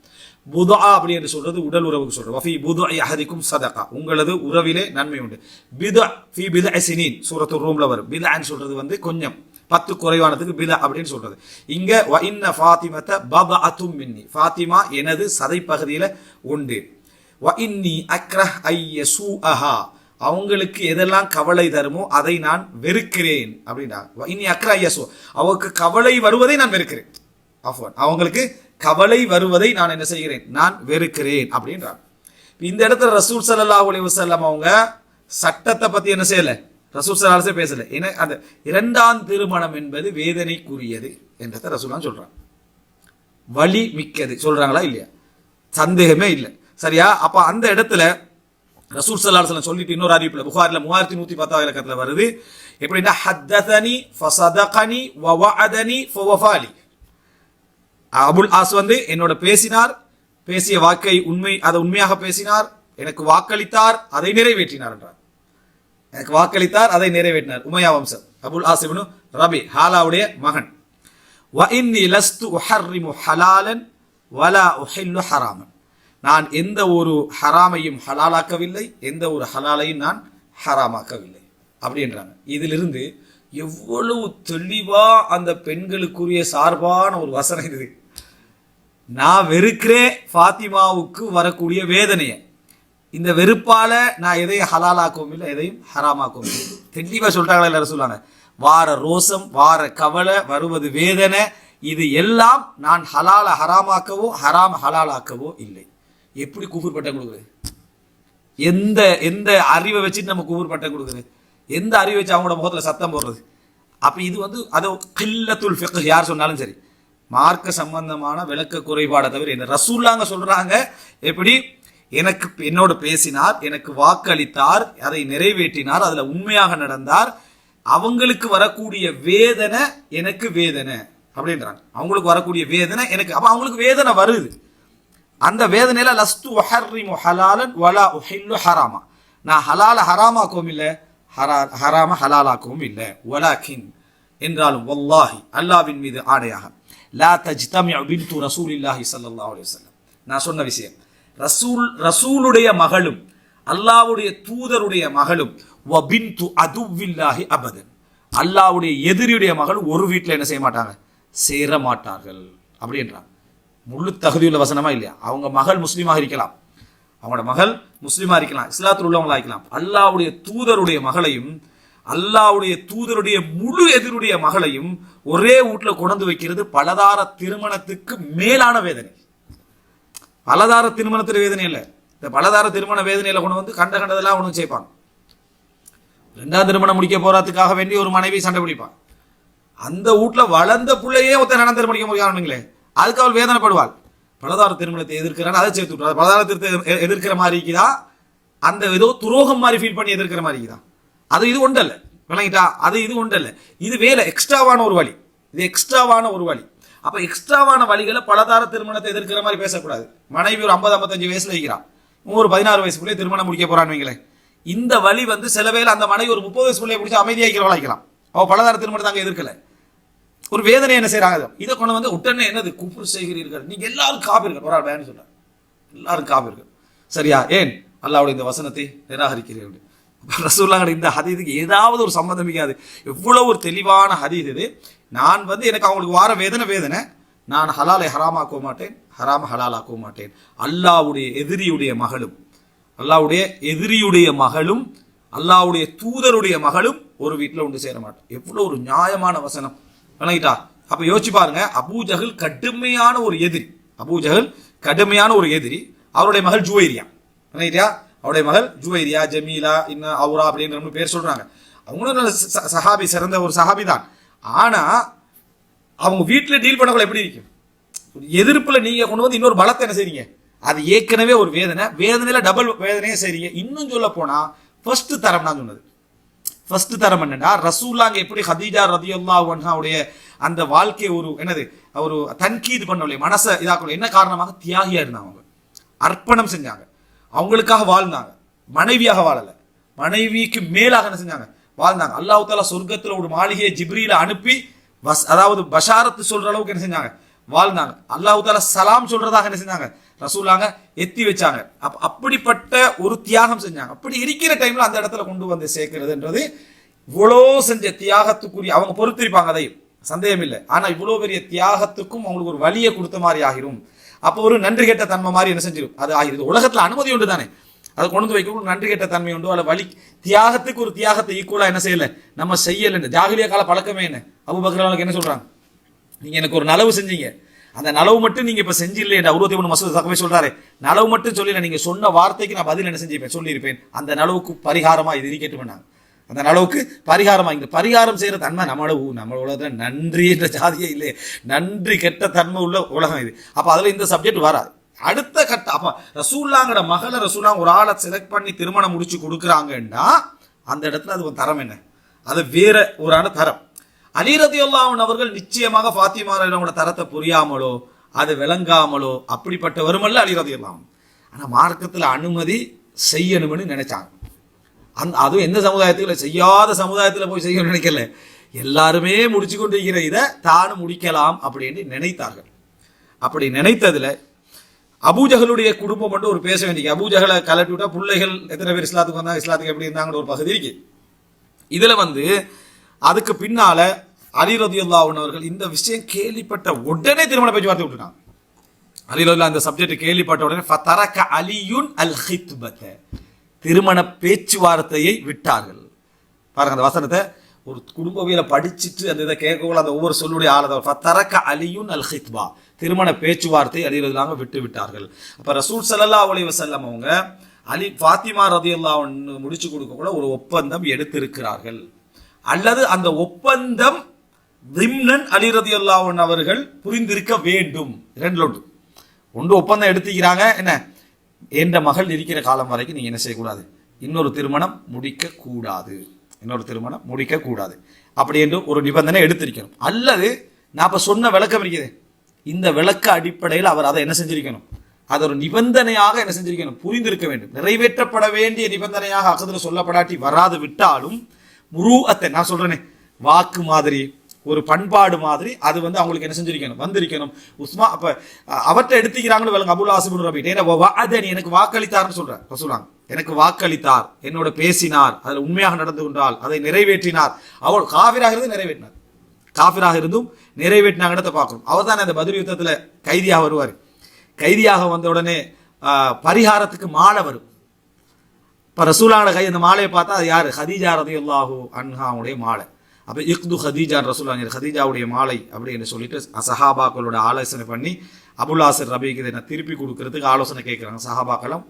Speaker 1: புதா அப்படின்னு சொல்றது உடல் உறவுக்கு சொல்ற. வஃபி புதுஇ அஹதிக்கும் சதகா, உங்களது உறவிலே நன்மை உண்டு. பிதா ஃபி பிதஇ சினீன் சூரத்து ரூம்ல வரும். பிதான்னு சொல்றது வந்து கொஞ்சம் 10 குறைவானதுக்கு பிதா அப்படின்னு சொல்றது. இங்க வ இன்ன ஃபாத்திமத பதஅத்தும் மின்னி, ஃபாத்திமா எனது சதை பகுதியில உண்டு. வ இன்னி அக்ரஹ் ஐயசூஅஹா, அவங்களுக்கு எதெல்லாம் கவலை தருமோ அதை நான் வெறுக்கிறேன் அப்படின்னா. இனி அக்ராயசோ, அவருக்கு கவலை வருவதை நான் வெறுக்கிறேன். ஆஃப்வான், அவங்களுக்கு கவலை வருவதை நான் என்ன செய்கிறேன், நான் வெறுக்கிறேன் அப்படின்றான். இந்த இடத்துல ரசூல் ஸல்லல்லாஹு அலைஹி வஸல்லம் அவங்க சட்டத்தை பத்தி என்ன செய்யல, ரசூல் ஸல்லல்லாஹு அலைஹி வஸல்லம் பேசல. ஏன்னா அந்த 2ஆம் திருமணம் என்பது வேதனைக்குரியது என்றதை ரசூலுல்லாஹ் சொல்றாங்க. வலி மிக்கது சொல்றாங்களா இல்லையா, சந்தேகமே இல்லை. சரியா? அப்ப அந்த இடத்துல ரசூல் ஸல்லல்லாஹு அலைஹி வஸல்லம் சொல்லிட்டு இன்னொரு அறிவிப்புல புகாரில 3110 இலக்கத்துல வருது. எப்படின்னா ஹத்தஸனி ஃபஸதகனி வ வஅதனி ஃபவஃபாலி, அபுல் ஆஸ் வந்து என்னோட பேசினார், பேசிய வாக்கை அதை உண்மையாக பேசினார், எனக்கு வாக்களித்தார், அதை நிறைவேற்றினார் என்றார். எனக்கு வாக்களித்தார், அதை நிறைவேற்றினார். உமையா வம்சம், அபுல் ஆஸ் இப்னு ரபி, ஹாலாவுடைய மகன். வ இன்னி லஸ்து உஹர்ரிமு ஹலாலன் வலா உஹில்லு ஹராமன். நான் எந்த ஒரு ஹராமையும் ஹலாலாக்கவில்லை, எந்த ஒரு ஹலாலையும் நான் ஹராமாக்கவில்லை அப்படின்றாங்க. இதிலிருந்து எவ்வளவு தெளிவா அந்த பெண்களுக்குரிய சார்பான ஒரு வசனம் இது. நான் வெறுக்கிறேன் ஃபாத்திமாவுக்கு வரக்கூடிய வேதனையை. இந்த வெறுப்பால நான் எதையும் ஹலாலாக்கவும் இல்லை, எதையும் ஹராமாக்கவும் இல்லை. தெளிவா சொல்றாங்களா எல்லாரும் சொல்லுவாங்க. வார ரோசம், வார கவலை, வருவது வேதனை, இது எல்லாம் நான் ஹலால ஹராமாக்கவோ ஹராம ஹலாலாக்கவோ இல்லை. எப்படி குஃபர் பட்டம் கொடுக்குறது? எந்த எந்த அறிவை வச்சுட்டு நம்ம குஃபர் பட்டம் கொடுக்குறது? எந்த அறிவை வச்சு அவங்களோட முகத்துல சத்தம் போடுறது? அப்ப இது அது கில்லத்துல் ஃபிக்ஹ். யார் சொன்னாலும் சரி, மார்க்க சம்பந்தமான விளக்க குறைபாடை தவிர என்ன ரசூல்லாங்க சொல்றாங்க. எப்படி எனக்கு என்னோட பேசினார், எனக்கு வாக்களித்தார், அதை நிறைவேற்றினார், அதுல உண்மையாக நடந்தார், அவங்களுக்கு வரக்கூடிய வேதனை எனக்கு வேதனை அப்படின்றாங்க. அவங்களுக்கு வரக்கூடிய வேதனை எனக்கு, அப்ப அவங்களுக்கு வேதனை வருது. அந்த வேதனையில லஸ்து உஹர்ரிமு ஹலாலன் வலா உஹில்லு ஹராமா. நான் ஹலால ஹராமாக்கவும் இல்லை, ஹராம ஹலாலாக்கவும் இல்லை. வலாக்கின் என்றாலும் வல்லாஹி அல்லாஹ்வின் மீது ஆணையாக, லா தஜ்தமிஉ பின்து ரசூலில்லாஹி ஸல்லல்லாஹு அலைஹி வஸல்லம். நான் சொன்ன விஷயம், ரசூலுடைய மகளும் அல்லாஹ்வுடைய தூதருடைய மகளும் வ பின்து அதுவில்லாஹி அபதன், அல்லாஹ்வுடைய எதிரியுடைய மகளும் ஒரு வீட்டில் என்ன செய்ய மாட்டாங்க, சேர மாட்டார்கள் அப்படின்றாங்க. முழு தகுதியுள்ள வசனமா இல்லையா? அவங்க மகள் முஸ்லீமாக இருக்கலாம், அவங்களோட மகள் முஸ்லீமா இருக்கலாம், இஸ்லாத்தில் உள்ளவங்களா இருக்கலாம். அல்லாஹ்வுடைய தூதருடைய மகளையும் அல்லாஹ்வுடைய தூதருடைய முழு எதிருடைய மகளையும் ஒரே வீட்டுல கொண்டு வைக்கிறது பலதார திருமணத்துக்கு மேலான வேதனை. பலதார திருமணத்துல வேதனை இல்லை, இந்த பலதார திருமண வேதனையில கொண்டு வந்து கண்டதெல்லாம் ஒன்று சேர்ப்பாங்க. ரெண்டாவது திருமணம் முடிக்க போறதுக்காக வேண்டி ஒரு மனைவி சண்டை பிடிப்பான். அந்த வீட்டுல வளர்ந்த பிள்ளையே ஒருத்தர் நடந்து திருமணிக்க முடியாதுங்களே, அதுக்கு அவள் வேதனைப்படுவாள். பலதார திருமணத்தை எதிர்க்கிறான்னு அதை சேர்த்து விட்டுறாரு. பலதார திருத்த எதிர்க்கிற மாதிரி இருக்குதா, அந்த ஏதோ துரோகம் மாதிரி ஃபீல் பண்ணி எதிர்க்கிற மாதிரி இருக்குதா? அது இது ஒன்றல்ல, விளங்கிட்டா? அது இது ஒன்றல்ல, இது வேலை எக்ஸ்ட்ராவான ஒரு வழி, இது எக்ஸ்ட்ராவான ஒரு வழி. அப்ப எக்ஸ்ட்ராவான வழிகளை பலதார திருமணத்தை எதிர்க்கிற மாதிரி பேசக்கூடாது. மனைவி ஒரு 50-55 வயசுல இருக்கிறான், ஒரு 16 வயசு பிள்ளைய திருமணம் முடிக்க போறான்னு வைங்களேன். இந்த வழி சில வேலை அந்த மனைவி ஒரு 30 வயசு பிள்ளைய பிடிச்சி அமைதியாக்கிறவளாக்கலாம். அவ பலதார திருமணத்தை அங்கே எதிர்க்கல, ஒரு வேதனை என்ன செய்யறாங்க, இதை கொண்டு உடனே என்னது குஃப்ர் செய்கிறீர்கள், நீங்க எல்லாரும் காபிர்கள். ஒரு ஆள் பயன் சொல்றாங்க, எல்லாரும் காபிர்கள். சரியா? ஏன் அல்லாஹ்வுடைய இந்த வசனத்தை நிராகரிக்கிறீர்கள்? ரசூலுல்லாஹ் இந்த ஹதீஸுக்கு ஏதாவது ஒரு சம்பந்தம் இருக்காது. எவ்வளவு ஒரு தெளிவான ஹதீஸ் இது. நான் எனக்கு அவங்களுக்கு வார வேதனை, நான் ஹலாலை ஹராமாக்க மாட்டேன், ஹராம ஹலாலாக்க மாட்டேன். அல்லாஹ்வுடைய எதிரியுடைய மகளும் அல்லாஹ்வுடைய தூதருடைய மகளும் ஒரு வீட்டில் ஒன்று சேர மாட்டேன். எவ்வளவு ஒரு நியாயமான வசனம், விளங்கிட்டா? அப்ப யோசிச்சு பாருங்க, அபூஜஹல் கடுமையான ஒரு எதிரி, அவருடைய மகள் ஜுவைரியா, விளங்கிட்டா? அவருடைய மகள் ஜுவைரியா, ஜமீலா, இன்னும் அவுரா அப்படின்ற பேர் சொல்றாங்க. அவங்களும் நல்ல சஹாபி, சிறந்த ஒரு சஹாபி தான். ஆனா அவங்க வீட்டுல டீல் பண்ணக்குள்ள எப்படி இருக்கும்? எதிர்ப்புல நீங்க கொண்டு வந்து இன்னொரு பலத்தை என்ன செய்றீங்க, அது ஏற்கனவே ஒரு வேதனையில டபுள் வேதனையே செய்றீங்க. இன்னும் சொல்ல போனா ஃபர்ஸ்ட் தரம் நான் சொன்னது, ஃபர்ஸ்ட் தரம் என்னன்னா, ரசூலுல்லாஹ் எப்படி ஹதீஜா ரலியல்லாஹு அன்ஹாவுடைய அந்த வாழ்க்கையை ஒரு ஒரு தன்கீது பண்ணவில்லை, மனசை இதாக்கல. என்ன காரணமாக? தியாகியா இருந்தாங்க, அவங்க அர்ப்பணம் செஞ்சாங்க, அவங்களுக்காக வாழ்ந்தாங்க, மனைவியாக வாழல, மனைவிக்கு மேலாக என்ன செஞ்சாங்க, வாழ்ந்தாங்க. அல்லாஹ் தஆலா சொர்க்கத்துல ஒரு மாளிகையை ஜிப்ரீல அனுப்பி அதாவது பஷாரத்து சொல்ற அளவுக்கு என்ன செஞ்சாங்க, வாழ்ந்தாங்க. அல்லாஹ் தஆலா சலாம் சொல்றதாக என்ன செஞ்சாங்க, ரசூலுல்லாஹ் எத்தி வச்சாங்க. அப்படிப்பட்ட ஒரு தியாகம் செஞ்சாங்க. அப்படி இருக்கிற டைம்ல அந்த இடத்துல கொண்டு வந்து சேர்க்கிறதுன்றது இவ்வளோ செஞ்ச தியாகத்துக்குரிய, அவங்க பொறுத்திருப்பாங்க, அதையும் சந்தேகம் இல்லை. ஆனா இவ்வளவு பெரிய தியாகத்துக்கும் அவங்களுக்கு ஒரு வழியை கொடுத்த மாதிரி ஆகிரும். அப்போ ஒரு நன்றி கெட்ட தன்மை மாதிரி என்ன செஞ்சிடும், அது ஆகிருது. உலகத்துல அனுமதி உண்டு தானே, அதை கொண்டு வைக்க நன்றி கெட்ட தன்மை உண்டு. அல்ல வழி தியாகத்துக்கு ஒரு தியாகத்தை ஈக்குவலா என்ன செய்யல, நம்ம செய்யல. ஜாகிலியா கால பழக்கமே என்ன, அபூபக்கர் என்ன சொல்றாங்க, நீங்க எனக்கு ஒரு நலவு செஞ்சீங்க, அந்த நலவு மட்டும் நீங்க இப்ப செஞ்சில்லை. 63 மசூத் தகவை சொல்றாரு, நலவு மட்டும் சொல்லல, நீங்க சொன்ன வார்த்தைக்கு நான் பதில் என்ன செஞ்சிருப்பேன், சொல்லியிருப்பேன். அந்த நலவுக்கு பரிகாரமா இது இருக்கட்டும் பண்ணாங்க. அந்த நலவுக்கு பரிகாரமா, இங்க பரிகாரம் செய்யற தன்மை நம்ம உலகத்துல நன்றி என்ற ஜாதியே இல்லை, நன்றி கெட்ட தன்மை உள்ள உலகம் இது. அப்ப அதுல இந்த சப்ஜெக்ட் வராது. அடுத்த கட்ட, அப்ப ரசூலுல்லாஹ்ங்கட மகளை ரசூலுல்லாஹ் ஒரு ஆளை செலக்ட் பண்ணி திருமணம் முடிச்சு கொடுக்குறாங்கன்னா அந்த இடத்துல அது ஒரு தரம் என்ன, அது வேற ஒரு தரம். அலி ரலியல்லாஹு அன்ஹு அவர்கள் நிச்சயமாக ஃபாத்திமா ரலியல்லாஹு அன்ஹா தரத்தை புரியாமலோ அது விளங்காமலோ அப்படிப்பட்ட வருமல்ல அலி ரலியல்லாஹு அன்ஹு. ஆனா மார்க்கத்துல அனுமதி செய்யணும்னு நினைச்சாங்க. அதுவும் எந்த சமுதாயத்தில், செய்யாத சமுதாயத்தில் போய் செய்யணும்னு நினைக்கல, எல்லாருமே முடிச்சு கொண்டிருக்கிற இதை தானும் முடிக்கலாம் அப்படின்னு நினைத்தார்கள். அப்படி நினைத்ததுல அபூஜகளுடைய குடும்பம் மட்டும் ஒரு பேச வேண்டிய, அபூஜகளை கலட்டி விட்டா பிள்ளைகள் எத்தனை பேர் இஸ்லாத்துக்கு வந்தாங்க, இஸ்லாத்துக்கு எப்படி இருந்தாங்கன்னு ஒரு பகுதி இருக்கு. இதுல அதுக்கு பின்னால அலி ரலியல்லாஹு அன்ஹு அவர்கள் இந்த விஷயம் கேள்விப்பட்ட உடனே திருமண பேச்சுவார்த்தை விட்டுட்டாங்க. அலி ரலியல்லாஹு அந்த சப்ஜெக்ட் கேள்விப்பட்ட உடனே ஃபதரக அலியுன் அல் ஹித்பத, திருமண பேச்சுவார்த்தையை விட்டார்கள். பாருங்க அந்த வசனத்தை, ஒரு குடும்பவியல படிச்சுட்டு அந்த இதை கேட்கக்கூட அந்த ஒவ்வொரு சொல்லுடைய ஆளத ஃபதரக அலியுன் அல் ஹித்பா, திருமண பேச்சுவார்த்தை அலி ரலியல்லாஹு விட்டு விட்டார்கள். அப்ப ரசூல் ஸல்லல்லாஹு அலைஹி வஸல்லம் அவங்க அலி ஃபாத்திமா ரலியல்லாஹு அன்ஹு முடிச்சு கொடுக்க கூட ஒரு ஒப்பந்தம் எடுத்திருக்கிறார்கள். அல்லது அந்த ஒப்பந்தம் திம்னன் அலி ரலியல்லாஹு அன்ஹு அவர்கள் புரிந்திருக்க வேண்டும். ரெண்டுல ஒன்று ஒப்பந்தம் எடுத்துக்கிறாங்க, என்ன, என்ற மகள் இருக்கிற காலம் வரைக்கும் நீங்க என்ன செய்யக்கூடாது, இன்னொரு திருமணம் முடிக்க கூடாது, இன்னொரு திருமணம் முடிக்க கூடாது அப்படி என்று ஒரு நிபந்தனை எடுத்திருக்கணும். அல்லது நான் இப்ப சொன்ன விளக்கம் இருக்குது, இந்த விளக்க அடிப்படையில் அவர் அதை என்ன செஞ்சிருக்கணும், அது ஒரு நிபந்தனையாக என்ன செஞ்சிருக்கணும், புரிந்திருக்க வேண்டும். நிறைவேற்றப்பட வேண்டிய நிபந்தனையாக அகதுல சொல்லப்படாட்டி வராது விட்டாலும் முருஅத்தை, நான் சொல்றேனே வாக்கு மாதிரி, ஒரு பண்பாடு மாதிரி, அது அவங்களுக்கு என்ன செஞ்சிருக்கணும், வந்திருக்கணும். உஸ்மா அப்ப அவற்றை எடுத்துக்கிறாங்கன்னு விளங்க. அபுல் ஆஸ் இப்னு ரபீ எனக்கு வாக்களித்தார்னு சொல்றார் சொல்றாங்க, எனக்கு வாக்களித்தார், என்னோட பேசினார், அதில் உண்மையாக நடந்து கொண்டால் அதை நிறைவேற்றினார். அவள் காஃபிராக இருந்து நிறைவேற்றினார், காஃபிராக இருந்தும் நிறைவேற்றினாங்க பார்க்கணும். அவர் தான் அந்த பத்ர் யுத்தத்துல கைதியாக வருவார். கைதியாக வந்த உடனே பரிகாரத்துக்கு மாலை வரும். இப்ப ரசூலான கை அந்த மாலையை பார்த்தா அது யாரு, ஹதீஜா ரலியல்லாஹு அன்ஹாவுடைய மாலை. அப்ப இக்து ஹதீஜா ரசூலா, ஹதீஜாவுடைய மாலை அப்படின்னு சொல்லிட்டு சஹாபாக்களோட ஆலோசனை பண்ணி அபுல் ஆசிர் ரபீக்கு இதை திருப்பி கொடுக்கறதுக்கு ஆலோசனை கேட்கிறாங்க. சஹாபாக்களும்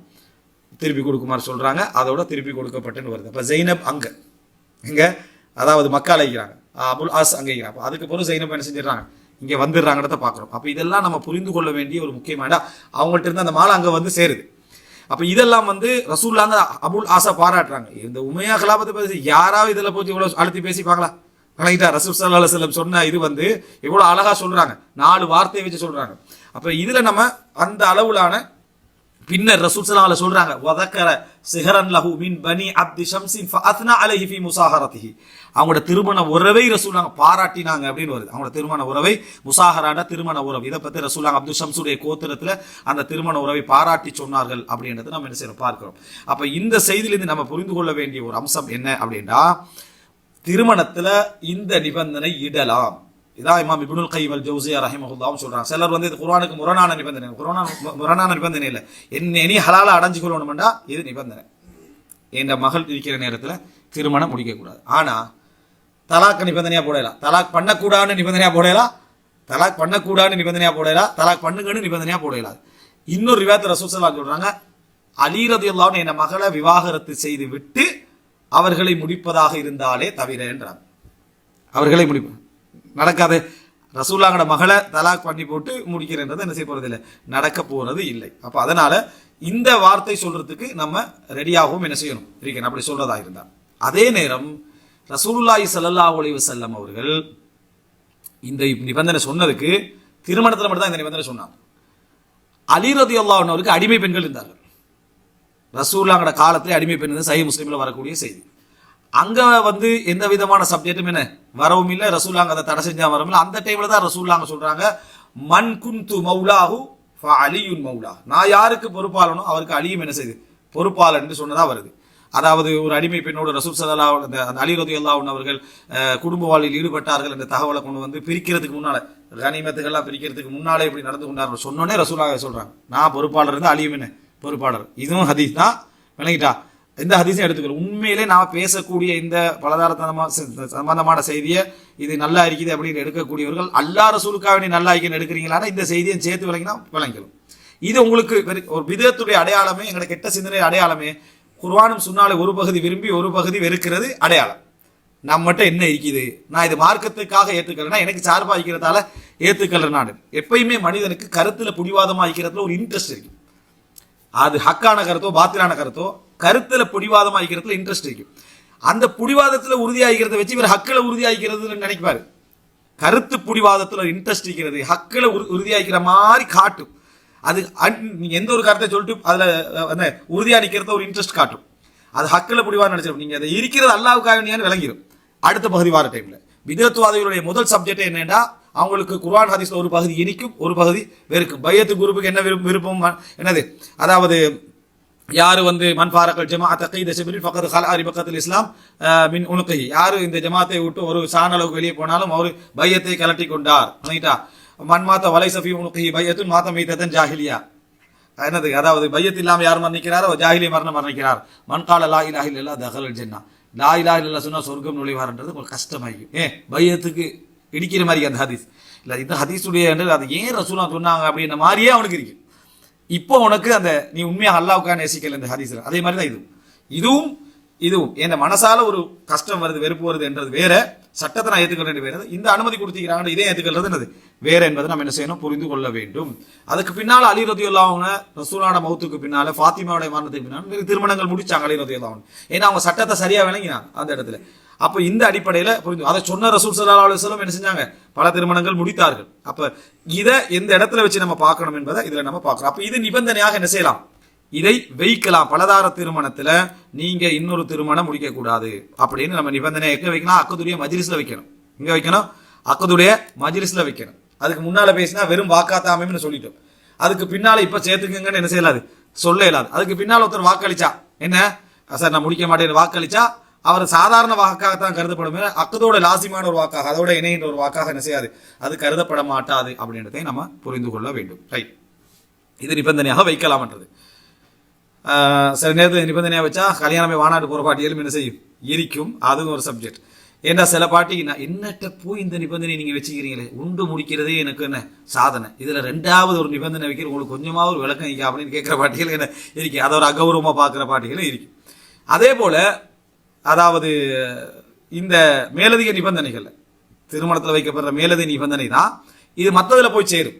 Speaker 1: திருப்பி கொடுக்குமாறு சொல்றாங்க, அதோட திருப்பி கொடுக்கப்பட்டுன்னு வருது. அப்ப ஜெய்னப் எங்க அதாவது மக்கால இருக்கிறாங்க, அபுல் ஆஸ் அங்கே இருக்கிறாங்க. அதுக்கு பிறகு ஜெய்னப் என்ன செஞ்சிடறாங்க, இங்க வந்துடுறாங்கன்றத பாக்குறோம். அப்ப இதெல்லாம் நம்ம புரிந்து கொள்ள வேண்டிய ஒரு முக்கியமான, அவங்கள்ட்ட இருந்து அந்த மாலை அங்க சேருது. அப்ப இதெல்லாம் ரசூலுல்லாஹ் அபுல் ஆஸா பாராட்டுறாங்க. இந்த உமையா கலாபத்தை பத்தி யாராவது இதுல போய் இவ்வளவு அழுத்தி பேசிப்பாங்களா? கணக்கிட்டா ரசூல் ஸல்லல்லாஹு அலைஹி வஸல்லம் சொன்ன இது எவ்வளவு அழகா சொல்றாங்க, 4 வார்த்தையை வச்சு சொல்றாங்க. அப்ப இதுல நம்ம அந்த அளவுலான பின்னர் ரசூல் ஸல்லல்லாஹு அலைஹி சொல்றாங்க, வதக்கர சிஹரன் லஹு மின் பனி அப்தி ஷம்ஸின் ஃபஅத்னா அலைஹி ஃபீ முஸாஹரத்திஹி, அவங்களோட திருமண உறவை ரசூலுல்லாஹ் பாராட்டினாங்க அப்படின்னு வருது. அவங்களோட திருமண உறவை, முஸாஹரான திருமண உறவு, இதை பத்தி ரசூலுல்லாஹ் அப்து ஷம்ஸுடைய கோத்திரத்துல அந்த திருமண உறவை பாராட்டி சொன்னார்கள் அப்படின்றது நம்ம என்ன செய்யறோம் பார்க்கிறோம். அப்ப இந்த செய்தியிலிருந்து நம்ம புரிந்து கொள்ள வேண்டிய ஒரு அம்சம் என்ன அப்படின்னா, திருமணத்துல இந்த நிபந்தனை இடலாம். இதான் இமாம் இப்னுல் கைம் அல் ஜௌஸியா ரஹிமஹுல்லாஹ் சொல்றாங்க. சிலர் இது குர்ஆனுக்கு முரணான நிபந்தனை, முரணான நிபந்தனை இல்லை, என்னை ஹலாலா அடைஞ்சு கொள்ளணும்டா இது நிபந்தனை. என் மகள் இருக்கிற நேரத்துல திருமணம் முடிக்க கூடாது. ஆனா தலாக் நிபந்தனையா போடலாம், தலாக் பண்ணக்கூடாதுன்னு நிபந்தனையா போடலாம், தலாக் பண்ணக்கூடாதுன்னு நிபந்தனையா போடலாம், தலாக் பண்ணுங்கன்னு நிபந்தனையா போடலாம். இன்னொரு ரிவாயத் ரசூல் ஸல்லல்லாஹு அலைஹி சொல்றாங்க, அலி ரலியல்லாஹு அன்ஹு என் மகளை விவாகரத்து செய்து விட்டு அவர்களை முடிப்பதாக இருந்தாலே தவிர என்றாங்க. அவர்களை முடிப்பு நடக்காது, ரசூலுல்லாஹோட மகளை தலாக் பண்ணி போட்டு முடிக்கிறன்றது என்ன செய்ய போறது இல்லை, நடக்க போறது இல்லை. அப்ப அதனால இந்த வார்த்தை சொல்றதுக்கு நம்ம ரெடியாகவும் என்ன செய்யணும் இருக்கணும், அப்படி சொல்றதா இருந்தா. அதே நேரம் ரசூலுல்லாஹி ஸல்லல்லாஹு அலைஹி வஸல்லம் அவர்கள் இந்த நிபந்தனை சொன்னதுக்கு திருமணத்துல மட்டும் தான் இந்த நிபந்தனை சொன்னாங்க. அலி ரலியல்லாஹு அன்ஹு அவருக்கு அடிமை பெண்கள் இருந்தார்கள். ரசூலுல்லாஹோட காலத்திலே அடிமை பெண் சஹீஹ் முஸ்லிம்ல வரக்கூடிய செய்தி. அங்க எந்த விதமான சப்ஜெக்டும் என்ன வரவும் இல்லை, ரசூலுல்லாஹ் அதை தடை செஞ்சா வரவும் இல்லை. அந்த டைம்ல தான் ரசூலுல்லாஹ் சொல்றாங்க, மன் குன்து மௌலாஹு ஃபஅலியுன் மௌலா, நான் யாருக்கு பொறுப்பாளனோ அவருக்கு அலியும் என்ன செய்து பொறுப்பாளன் என்று சொன்னதா வருது. அதாவது ஒரு அடிமை பெண்ணோடு ரசூல் ஸல்லல்லாஹு அலைஹி வஸல்லம் அலி ரலியல்லாஹு அன்ஹு அவர்கள் குடும்ப வாழ்வில் ஈடுபட்டார்கள் என்ற தகவலை கொண்டு பிரிக்கிறதுக்கு முன்னால, கனிமத்துகள்லாம் பிரிக்கிறதுக்கு முன்னாலே இப்படி நடந்து கொண்டார்கள் சொன்னோடனே ரசூலுல்லாஹ் சொல்றாங்க, நான் பொறுப்பாளர் இருந்து அலியும் என்ன பொறுப்பாளர். இதுவும் ஹதீஸ் தான், விளங்கிட்டா? இந்த ஹதீஸையும் எடுத்துக்கிறோம். உண்மையிலே நான் பேசக்கூடிய இந்த சம்பந்தமான செய்தியை இது நல்லா இருக்குது அப்படின்னு எடுக்கக்கூடியவர்கள் அல்லாஹ் ரசூலுக்காக நல்லா இருக்குன்னு எடுக்கிறீங்களான்னா இந்த செய்தியை சேர்த்து விளங்கினா விளங்கிடும். இது உங்களுக்கு ஒரு விதத்துடைய அடையாளமே, எங்களை கெட்ட சிந்தனை அடையாளமே. குர்ஆனும் சுன்னாலே ஒரு பகுதி விரும்பி ஒரு பகுதி வெறுக்கிறது அடையாளம். நம்மகிட்ட என்ன இருக்குது, நான் இது மார்க்கத்துக்காக ஏற்றுக்கலன்னா எனக்கு சார்பாக இருக்கிறதால ஏற்றுக்கல. நான் எப்பயுமே மனிதனுக்கு கருத்துல புடிவாதமாக இருக்கிறதுல ஒரு இன்ட்ரெஸ்ட் இருக்கு. அது ஹக்கான கருத்தோ பாத்திலான கருத்தோ, கருத்துல புடிவாதமா இருக்கிறதுல இன்ட்ரெஸ்ட் இருக்கு. அந்த புடிவாதத்துல உறுதியாகிறத வச்சு இவர் ஹக்கில உறுதியாகிறது நினைப்பாரு. கருத்து புடிவாதத்துல இன்ட்ரெஸ்ட் இருக்கிறது, ஹக்கில உறுதியாகிற மாதிரி காட்டும். அது நீங்க எந்த ஒரு கருத்தை சொல்லிட்டு அதுல அந்த உறுதியா நிக்கிறத ஒரு இன்ட்ரெஸ்ட் காட்டும். அது ஹக்கில் புடிவா நினைச்சிடும். நீங்க அதை இருக்கிறது அல்லாஹ்வுக்காக விளங்கிடும். அடுத்த பகுதி வார டைம்ல பிதத்துவாதிகளுடைய முதல் சப்ஜெக்ட் என்னன்னா, அவங்களுக்கு குர்ஆன் ஹதீஸ்ல ஒரு பகுதி இனிக்கும், ஒரு பகுதி வெறுக்கும். பையத்து குரூப்புக்கு என்ன விருப்பம் என்னது, அதாவது யாரு மன் ஃபாரகல் ஜமாஅத் கைத ஷபிரின் ஃபக்கத் ஹலா ரிபகத்துல் இஸ்லாம் மின் உனுகி, யாரு இந்த ஜமாத்தை விட்டு ஒரு சாணளவுக்கு வெளியே போனாலும் அவர் பையத்தை கலட்டி கொண்டார். மன் மாத்த வலைஸ ஃபீ உனுகி பையத்துன் மாத்த மீதத்தன் ஜாஹிலியா, என்னது, அதாவது பையத் இல்லாம யார் மரணிக்கிறாரோ ஜாஹிலிய மரணம் மரணிக்கிறார். மன் கால லா இலாஹ இல்லல்லாஹ் தஹலல் ஜன்னah, லா இலாஹ இல்லல்லாஹ் சொன்னா சொர்க்கம் நுழைவார்ன்றது உங்களுக்கு கஷ்டமாயிக்கும். பையத்துக்கு இடிக்கிற மாதிரி அந்த ஹதீஸ் இல்லை, இந்த ஹதீஸுடைய அது ஏன் ரசூலா சொன்னாங்க அப்படின்ற மாதிரியே அவனுக்கு இருக்கு. இப்போ உனக்கு அந்த நீ உண்மையாக அல்லாஹ்வுக்காக நேசிக்கல இந்த ஹதீஸ்ல, அதே மாதிரி தான் இதுவும் என் மனசால ஒரு கஷ்டம் வருது, வெறுப்பு வருது என்றது வேற, சட்டத்தை நான் ஏற்றுக்கொள்ள வேற, இந்த அனுமதி கொடுத்துக்கிறாங்க இதே ஏற்றுக்கிறது என்னது வேற என்பதை நம்ம என்ன செய்யணும், புரிந்து கொள்ள வேண்டும். அதுக்கு பின்னால் அலி ரலியல்லாஹு அன்ஹு ரசூலுல்லாஹ் மௌத்துக்கு பின்னால ஃபாத்திமாவுடைய மரணத்துக்கு பின்னால் திருமணங்கள் முடிச்சாங்க அலி ரலியல்லாஹு அன்ஹு. ஏன்னா அவங்க சட்டத்தை சரியா விளங்கினாங்க அந்த இடத்துல. அப்ப இந்த அடிப்படையில புரிந்து அதை சொன்ன ரசூல் ஸல்லல்லாஹு அலைஹி வஸல்லம் என்ன செஞ்சாங்க, பல திருமணங்கள் முடித்தார்கள். அப்ப இதை எந்த இடத்துல வச்சு நம்ம பார்க்கணும் என்பதை இதுல நம்ம பார்க்கிறோம். அப்ப இது நிபந்தனையாக என்ன செய்யலாம், இதை வைக்கலாம். பலதார திருமணத்துல நீங்க இன்னொரு திருமணம் முடிக்க கூடாது அப்படின்னு நம்ம நிபந்தனை எங்க வைக்கலாம், அக்கதுடைய மஜ்லிஸ்ல வைக்கணும். இங்க வைக்கணும், அக்கதுடைய மஜ்லிஸ்ல வைக்கணும். அதுக்கு முன்னால பேசினா வெறும் வாக்காத்தாமைன்னு சொல்லிட்டோம். அதுக்கு பின்னால இப்ப சேர்த்துக்கங்கன்னு என்ன செய்யலாது, சொல்ல இயலாது. அதுக்கு பின்னால் ஒருத்தர் வாக்களிச்சா என்ன, சார் நான் முடிக்க மாட்டேன்னு வாக்களிச்சா அவர் சாதாரண வாக்காகத்தான் கருதப்படும். அக்கதோட லாசிமான ஒரு வாக்காக, அதோட இணைகின்ற ஒரு வாக்காக என்ன செய்யாது, அது கருதப்பட மாட்டாது அப்படின்றதை நம்ம புரிந்து கொள்ள வேண்டும். ரைட், இது நிபந்தனையாக வைக்கலாம்ன்றது. சில நேரத்தில் நிபந்தனையாக வச்சா கல்யாணமே வானாட்டு போற பாட்டியலும் என்ன செய்யும், எரிக்கும். அதுவும் ஒரு சப்ஜெக்ட். ஏன்னா சில பாட்டி என்னட்ட போய் இந்த நிபந்தனை நீங்க வச்சுக்கிறீங்களே, உண்டு முடிக்கிறதே எனக்கு என்ன சாதனை, இதுல ரெண்டாவது ஒரு நிபந்தனை வைக்கிற உங்களுக்கு கொஞ்சமாவது ஒரு விளக்கம் இருக்கா அப்படின்னு கேட்கிற பாட்டிகள் என்ன இருக்கு, அதை ஒரு அகௌரவமா பார்க்கிற பாட்டிகளும் இருக்கு. அதே போல அதாவது இந்த மேலதிக நிபந்தனைகள் திருமணத்தில் வைக்கப்படுற மேலதிக நிபந்தனை தான் இது மற்றதுல போய் சேரும்,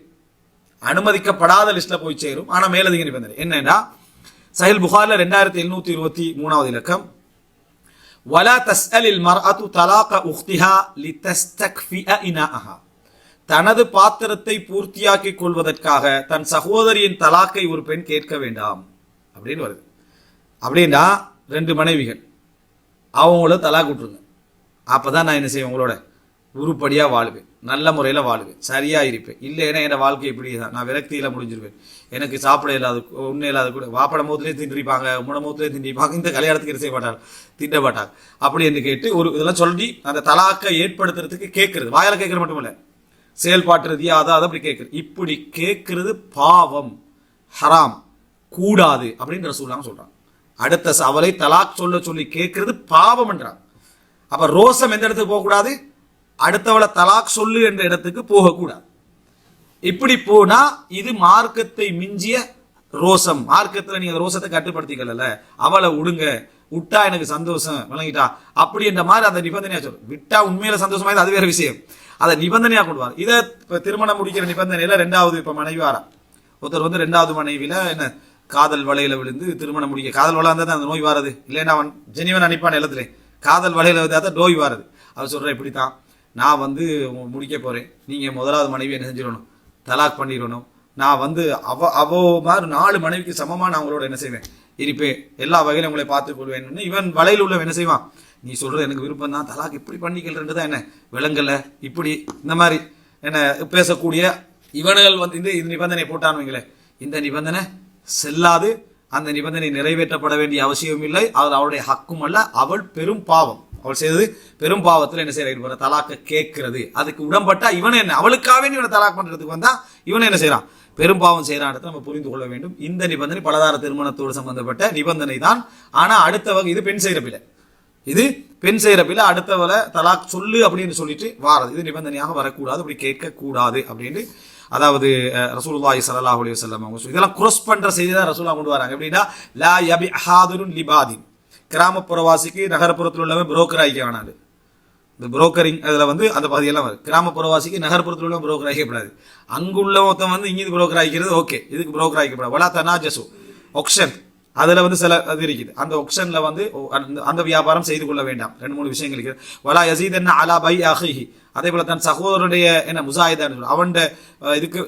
Speaker 1: அனுமதிக்கப்படாத லிஸ்ட்ல போய் சேரும். ஆனா மேலதிக நிபந்தனை என்னன்னா, சஹீஹ் புகாரில 2723 இலக்கம், வலா தஸ்அலில் மர்அத்து தலாக உக்திஹா லிதஸ்தக்ஃபிஅ இனாஅஹா, தனது பாத்திரத்தை பூர்த்தியாக்கிக் கொள்வதற்காக தன் சகோதரியின் தலாக்கை ஒரு பெண் கேட்க வேண்டாம் அப்படின்னு வருது. அப்படின்னா 2 மனைவிகள் அவங்கள தலாக் விட்டுருங்க, அப்பதான் நான் என்ன செய்வேன், உங்களோட உருப்படியா வாழ்வேன், நல்ல முறையில வாழ்வேன், சரியா இருப்பேன். இல்லைன்னா என் வாழ்க்கை இப்படி தான், நான் விரக்தியில முடிஞ்சிருவேன், எனக்கு சாப்பிட இல்லாத உண்மை இல்லாத கூட வாப்பட முகத்திலே திண்டிருப்பாங்க, முட முகத்திலே திண்டிருப்பாங்க, இந்த கல்யாணத்துக்கு செய்ய மாட்டாங்க, திட்ட மாட்டாங்க அப்படி என்று கேட்டு ஒரு இதெல்லாம் சொல்லி அந்த தலாக்கை ஏற்படுத்துறதுக்கு கேட்கறது, வாயால கேட்கறது மட்டும் இல்ல, செயல்பாட்டு ரீதியா அதை அப்படி கேட்கறது. இப்படி கேட்கறது பாவம், ஹராம், கூடாது அப்படின்னு ரசூலுல்லாஹ் சொல்றாங்க. அடுத்த அவளை தலாக் சொல்ல சொல்லி கேட்கறது பாவம் என்றாங்க. அப்ப ரோசம் எந்த இடத்துக்கு போகக்கூடாது, அடுத்தவளை தலாக் சொல்லு என்ற இடத்துக்கு போகக்கூடாது. இப்படி போனா இது மார்க்கத்தை மிஞ்சிய ரோசம். மார்க்கத்துல நீங்க ரோசத்தை கட்டுப்படுத்திக்கல, அவளை விடுங்க, விட்டா எனக்கு சந்தோஷம் விளங்கிட்டா அப்படி என்ற மாதிரி அந்த நிபந்தனையா சொல்லும். விட்டா உண்மையில சந்தோஷமா அது வேற விஷயம், அதை நிபந்தனையா கொண்டு வர. இதை திருமணம் முடிக்கிற நிபந்தனையில 2வது இப்ப மனைவி வாரா, ஒருத்தர் 2வது மனைவியில என்ன காதல் வலையில விழுந்து திருமணம் முடிக்க, காதல் வலை இருந்தா அந்த நோய் வாரது இல்லைன்னா அவன் ஜெனிவன் அனுப்பான் எல்லாத்துலேயும், காதல் வலையில வந்தாதான் நோய் வாரது. அவர் சொல்ற இப்படித்தான், நான் முடிக்க போறேன், நீங்க 1வது மனைவி என்ன செஞ்சிடணும், தலாக் பண்ணிடணும். நான் அவ மாதிரி 4 மனைவிக்கு சமமா நான் உங்களோட என்ன செய்வேன், இருப்பேன், எல்லா வகையிலும் உங்களை பார்த்துக் கொள்வேன். இவன் வலையில் உள்ள என்ன செய்வான், நீ சொல்றது எனக்கு விருப்பம் தான், தலாக் இப்படி பண்ணிக்கிறதுதான் என்ன விலங்கல்ல, இப்படி இந்த மாதிரி என்ன பேசக்கூடிய இவனுகள் இந்த நிபந்தனை போட்டான்னு வைங்களேன், இந்த நிபந்தனை செல்லாது, அந்த நிபந்தனை நிறைவேற்றப்பட வேண்டிய அவசியம் இல்லை, அது அவளுடைய ஹக்கும் அல்ல, அவள் பெரும் பாவம், அவள் செய்தது பெரும் பாவத்தில் என்ன செய்யற தலாக்க கேட்கிறது. அதுக்கு உடம்பட்டா இவன் என்ன, அவளுக்காக இவனை தலாக் பண்றதுக்கு வந்தா இவன் என்ன செய்யறான், பெரும் பாவம் செய்யறான். நம்ம புரிந்து கொள்ள வேண்டும். இந்த நிபந்தனை பலதார திருமணத்தோடு சம்பந்தப்பட்ட நிபந்தனை தான். ஆனா அடுத்த வகை இது பெண் செய்யற பிள்ளை, இது பெண் செய்யற பிள்ளை அடுத்தவளை தலாக் சொல்லு அப்படின்னு சொல்லிட்டு வாரது, இது நிபந்தனையாக வரக்கூடாது, அப்படி கேட்க கூடாது அப்படின்னு அதாவது ரசூலுல்லாஹி ஸல்லல்லாஹு அலைஹி வஸல்லம் அவங்க இதெல்லாம் கிராஸ் பண்ற செய்தி தான் ரசூலுல்லாஹ் கொண்டு வராங்க. எப்படின்னா லா யபி ஹாதிருன் லிபாதின், கிராமப்புறவாசிக்கு நகர்ப்புறத்தில் உள்ளவன் புரோக்கர் ஆகிக்க வேணாது. இந்த புரோக்கரிங் அதில் அந்த பகுதியெல்லாம் வருது. கிராமப்புறவாசிக்கு நகர்ப்புறத்தில் உள்ள புரோக்கர் ஆகிக்கப்படாது. அங்குள்ள ஒருத்தன் இங்கே புரோக்கர் ஆகிக்கிறது ஓகே, இதுக்கு புரோக்கர் ஆகிக்கப்படாது. வலா தனாஜசு, ஒக்ஷன் அதுல வந்து சில அது இருக்குது. அந்த ஆக்ஷன்ல வந்து அந்த வியாபாரம் செய்து கொள்ள வேண்டாம். 2-3 விஷயங்கள் இருக்குது. வலா யஸீதன்ன அலா பை அஹிஹி, அதே போல தன் சகோதரனுடைய என்ன முசாயிதான் அவன் இதுக்கு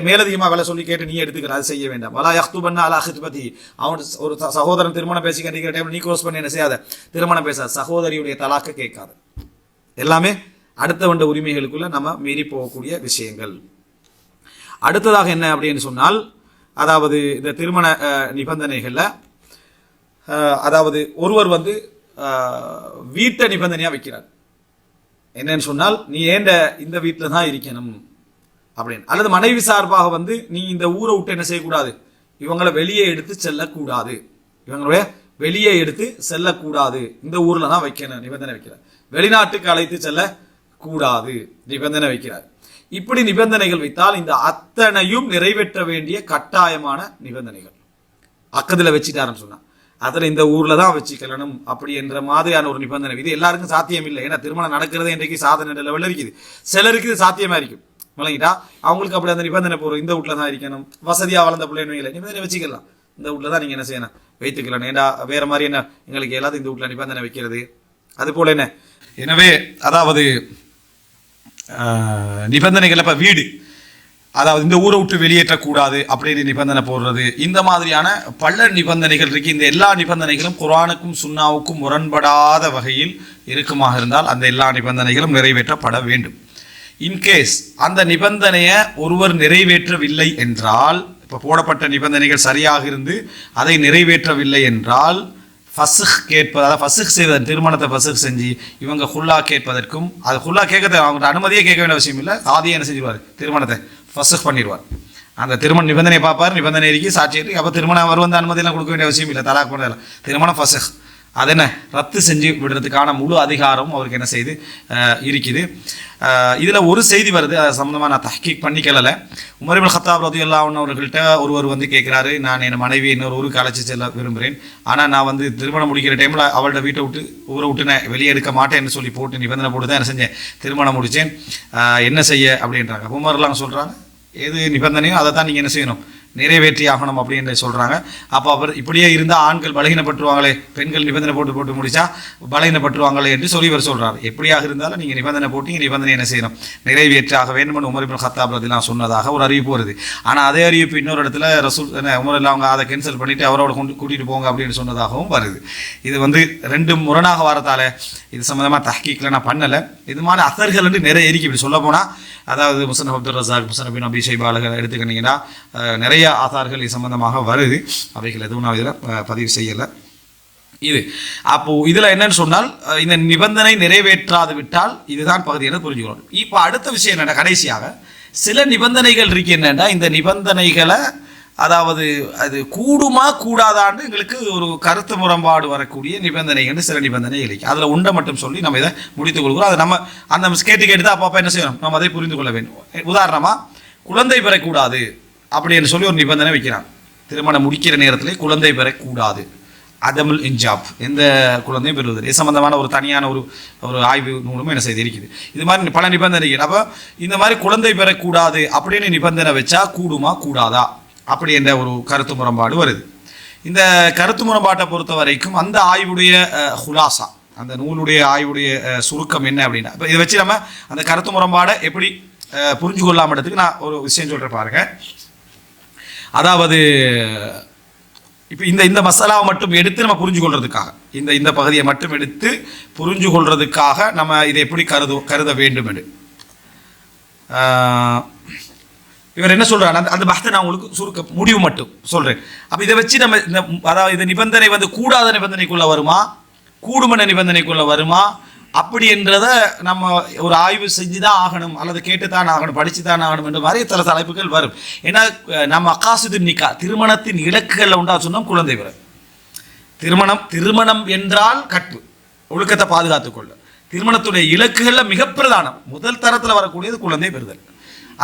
Speaker 1: மேலதிகமாக வேலை சொல்லி கேட்டு நீ எடுத்துக்கிற, அது செய்ய வேண்டாம். வலா யஹ்துபன்ன அலா ஹித்பதி, அவன் ஒரு சகோதரன் திருமணம் பேசி கண்டிக்கிற டைம் நீ க்ளோஸ் பண்ணி என்ன செய்யாத, திருமணம் பேசாத, சகோதரியுடைய தலாக்க கேட்காது. எல்லாமே அடுத்தவண்ட உரிமைகளுக்குள்ள நம்ம மீறி போகக்கூடிய விஷயங்கள். அடுத்ததாக என்ன அப்படின்னு சொன்னால், அதாவது இந்த திருமண நிபந்தனைகள்ல அதாவது ஒருவர் வந்து வீட்டை நிபந்தனையா வைக்கிறார். என்னன்னு சொன்னால், நீ ஏண்ட இந்த வீட்டில் தான் இருக்கணும் அப்படின்னு. அல்லது மனைவி சார்பாக வந்து நீ இந்த ஊரை விட்டு என்ன செய்யக்கூடாது, இவங்களை வெளியே எடுத்து செல்லக்கூடாது, இவங்களுடைய வெளியே எடுத்து செல்லக்கூடாது, இந்த ஊர்ல தான் வைக்கணும் நிபந்தனை வைக்கிறார். வெளிநாட்டுக்கு அழைத்து செல்ல கூடாது நிபந்தனை வைக்கிறார். இப்படி நிபந்தனைகள் வைத்தால் இந்த அத்தனையும் நிறைவேற்ற வேண்டிய கட்டாயமான நிபந்தனைகள். அக்கத்துல வச்சுட்டாருன்னு சொன்னா அதுல இந்த ஊர்ல தான் வச்சுக்கணும் அப்படி என்ற மாதிரியான ஒரு நிபந்தனை இது எல்லாருக்கும் சாத்தியம் இல்லை. ஏன்னா திருமணம் நடக்கிறது இன்றைக்கு சாதனை லெவலில் இருக்குது. சிலருக்கு இது சாத்தியமா இருக்கும், விளங்கிட்டா, அவங்களுக்கு அப்படி அந்த நிபந்தனை போறோம், இந்த வீட்டுல தான் இருக்கணும், வசதியா வளர்ந்த பிள்ளைங்க நிபந்தனை வச்சுக்கலாம், இந்த வீட்டுல தான் நீங்க என்ன செய்யணும் வைத்துக்கலாம். ஏன்னா வேற மாதிரி என்ன எங்களுக்கு எல்லாத்தையும் இந்த வீட்டுல நிபந்தனை வைக்கிறது அது போல என்ன. எனவே அதாவது நிபந்தனைகள் இப்ப வீடு, அதாவது இந்த ஊரை விட்டு வெளியேற்றக்கூடாது அப்படின்னு நிபந்தனை போடுறது, இந்த மாதிரியான பல நிபந்தனைகள் இருக்கு. இந்த எல்லா நிபந்தனைகளும் குர்ஆனுக்கும் சுன்னாவுக்கும் முரண்படாத வகையில் இருக்குமாக இருந்தால் அந்த எல்லா நிபந்தனைகளும் நிறைவேற்றப்பட வேண்டும். இன்கேஸ் அந்த நிபந்தனையை ஒருவர் நிறைவேற்றவில்லை என்றால், இப்போ போடப்பட்ட நிபந்தனைகள் சரியாக இருந்து அதை நிறைவேற்றவில்லை என்றால் ஃபஸ்ஹ் கேட்பது, அதாவது ஃபஸ்ஹ் செய்வதன் திருமணத்தை ஃபஸ்ஹ் செஞ்சு இவங்க ஹுல்லா கேட்பதற்கும், அது ஹுல்லா கேட்க அவங்க அனுமதியே கேட்க வேண்டிய அவசியம் இல்லை, காதியே என்ன செஞ்சிருவார், திருமணத்தை ஃபஸ்ஹ் பண்ணிடுவார். அந்த திருமண நிபந்தனை பார்ப்பார், நிபந்தனை இருக்கு, சாட்சி இருக்கு, அப்போ திருமணம் அவர் வந்து அனுமதியெல்லாம் கொடுக்க வேண்டிய அவசியம் இல்லை, தலாக் பண்ணல, திருமணம் ஃபஸ்ஹ் அது என்ன ரத்து செஞ்சு விடுறதுக்கான முழு அதிகாரமும் அவருக்கு என்ன செய்து இருக்குது. இதில் ஒரு செய்தி வருது, அது சம்மந்தமாக நான் தஹ்கீக் பண்ணிக்கல. உமர் இப்னு கத்தாப் ரலியல்லாஹு அன்ஹு அவர்கள்ட்ட ஒருவர் வந்து கேட்குறாரு, நான் என் மனைவி இன்னொரு ஊருக்கு அழைச்சி செல்ல விரும்புகிறேன், ஆனால் நான் வந்து திருமணம் முடிக்கிற டைமில் அவளோட வீட்டை விட்டு ஊரை விட்டு நான் வெளியே எடுக்க மாட்டேன்னு சொல்லி போட்டு நிபந்தனை போட்டு தான் என்ன செஞ்சேன், திருமணம் முடித்தேன், என்ன செய்ய அப்படின்றாங்க. உமர்லாம் சொல்கிறாங்க, எது நிபந்தனையோ அதை தான் நீங்கள் என்ன செய்யணும், நிறைவேற்றி ஆகணும் அப்படின்னு சொல்றாங்க. அப்போ அவர் இப்படியே இருந்தால் ஆண்கள் பலகீனப்பட்டுருவாங்களே, பெண்கள் நிபந்தனை போட்டு முடிச்சா பலகீனப்பட்டுருவாங்களே என்று சொல்லி இவர் சொல்றாரு. எப்படியாக இருந்தாலும் நீங்க நிபந்தனை போட்டு நிபந்தனை என்ன செய்யணும், நிறைவேற்றாக வேண்டும். உமர் இப்னு கத்தாப் ரலியல்லாஹு அன்ஹு சொன்னதாக ஒரு அறிவிப்பு வருது. ஆனா அதே அறிவிப்பு இன்னொரு இடத்துல ரசூல் உமர் எல்லாம் அவங்க அதை கேன்சல் பண்ணிட்டு அவரோட கூட்டிட்டு போங்க அப்படின்னு சொன்னதாகவும் வருது. இது வந்து ரெண்டும் முரணாக வரத்தால இது சம்பந்தமா தஹ்கீக்ல நான் பண்ணல. இது மாதிரி அசர்கள் வந்து நிறைய இருக்கு. இப்படி சொல்ல போனா அதாவது முஸ்னத் அப்துர் ரஸாக், முஸ்னத் பின் அபி ஷைபால எடுத்துக்கிட்டீங்கன்னா நிறைய ஆதார்கள் இது சம்பந்தமாக வருது. அவைகள் எதுவும் நான் இதில் பதிவு செய்யலை. இது அப்போ இதுல என்னன்னு சொன்னால், இந்த நிபந்தனை நிறைவேற்றாது விட்டால் இதுதான் பகுதி என்று புரிஞ்சுக்கணும். இப்போ அடுத்த விஷயம் என்னென்ன, கடைசியாக சில நிபந்தனைகள் இருக்கு. என்னென்னா இந்த நிபந்தனைகளை அதாவது அது கூடுமா கூடாதான்னு எங்களுக்கு ஒரு கருத்து முரண்பாடு வரக்கூடிய நிபந்தனைகள் சில நிபந்தனை இருக்கு. அதில் உண்டை மட்டும் சொல்லி நம்ம இதை முடித்துக் கொள்கிறோம். அதை நம்ம அந்த கேட்டு தான் அப்பப்போ என்ன செய்யணும், நம்ம அதை புரிந்து கொள்ள வேண்டும். உதாரணமாக குழந்தை பெறக்கூடாது அப்படின்னு சொல்லி ஒரு நிபந்தனை வைக்கிறான். திருமணம் முடிக்கிற நேரத்திலே குழந்தை பெறக்கூடாது, அதமுல் இன்ஜாப், எந்த குழந்தையும் பெறுவது, இது சம்பந்தமான ஒரு தனியான ஒரு ஆய்வு நூலும் என்ன செய்து இருக்குது. இது மாதிரி பல நிபந்தனைகள். அப்போ இந்த மாதிரி குழந்தை பெறக்கூடாது அப்படின்னு நிபந்தனை வச்சா கூடுமா கூடாதா அப்படி என்ற ஒரு கருத்து முரண்பாடு வருது. இந்த கருத்து முரண்பாட்டை பொறுத்த வரைக்கும் அந்த ஆய்வுடைய ஹுலாசா, அந்த நூலுடைய ஆய்வுடைய சுருக்கம் என்ன அப்படின்னா, இப்போ இதை வச்சு நம்ம அந்த கருத்து முரண்பாடை எப்படி புரிஞ்சு கொள்ளாமன்றதுக்கு நான் ஒரு விஷயம் சொல்கிறேன் பாருங்க. அதாவது இப்போ இந்த மசாலாவை மட்டும் எடுத்து நம்ம புரிஞ்சு கொள்றதுக்காக, இந்த பகுதியை மட்டும் எடுத்து புரிஞ்சு கொள்றதுக்காக நம்ம இதை எப்படி கருத வேண்டும் என்று இவர் என்ன சொல்றாரு, அந்த பஹ்தை நான் உங்களுக்கு சுருக்க முடிவு மட்டும் சொல்றேன். அப்ப இதை வச்சு நம்ம அதாவது இந்த நிபந்தனை வந்து கூடாத நிபந்தனைக்குள்ள வருமா, கூடுமன நிபந்தனைக்குள்ள வருமா அப்படி என்றத நம்ம ஒரு ஆய்வு செஞ்சுதான் ஆகணும், அல்லது கேட்டுத்தான் ஆகணும், படிச்சுதான் ஆகணும் என்ற மாதிரி சில தலைப்புகள் வரும். ஏன்னா நம்ம அகாசுது நிக்கா, திருமணத்தின் இலக்குகள்ல உண்டா சொன்னோம் குழந்தை பெற. திருமணம் என்றால் கற்பு, ஒழுக்கத்தை பாதுகாத்துக் கொள்ள. திருமணத்துடைய இலக்குகள்ல மிக பிரதானம் முதல் தரத்துல வரக்கூடியது குழந்தை பெறுதல்.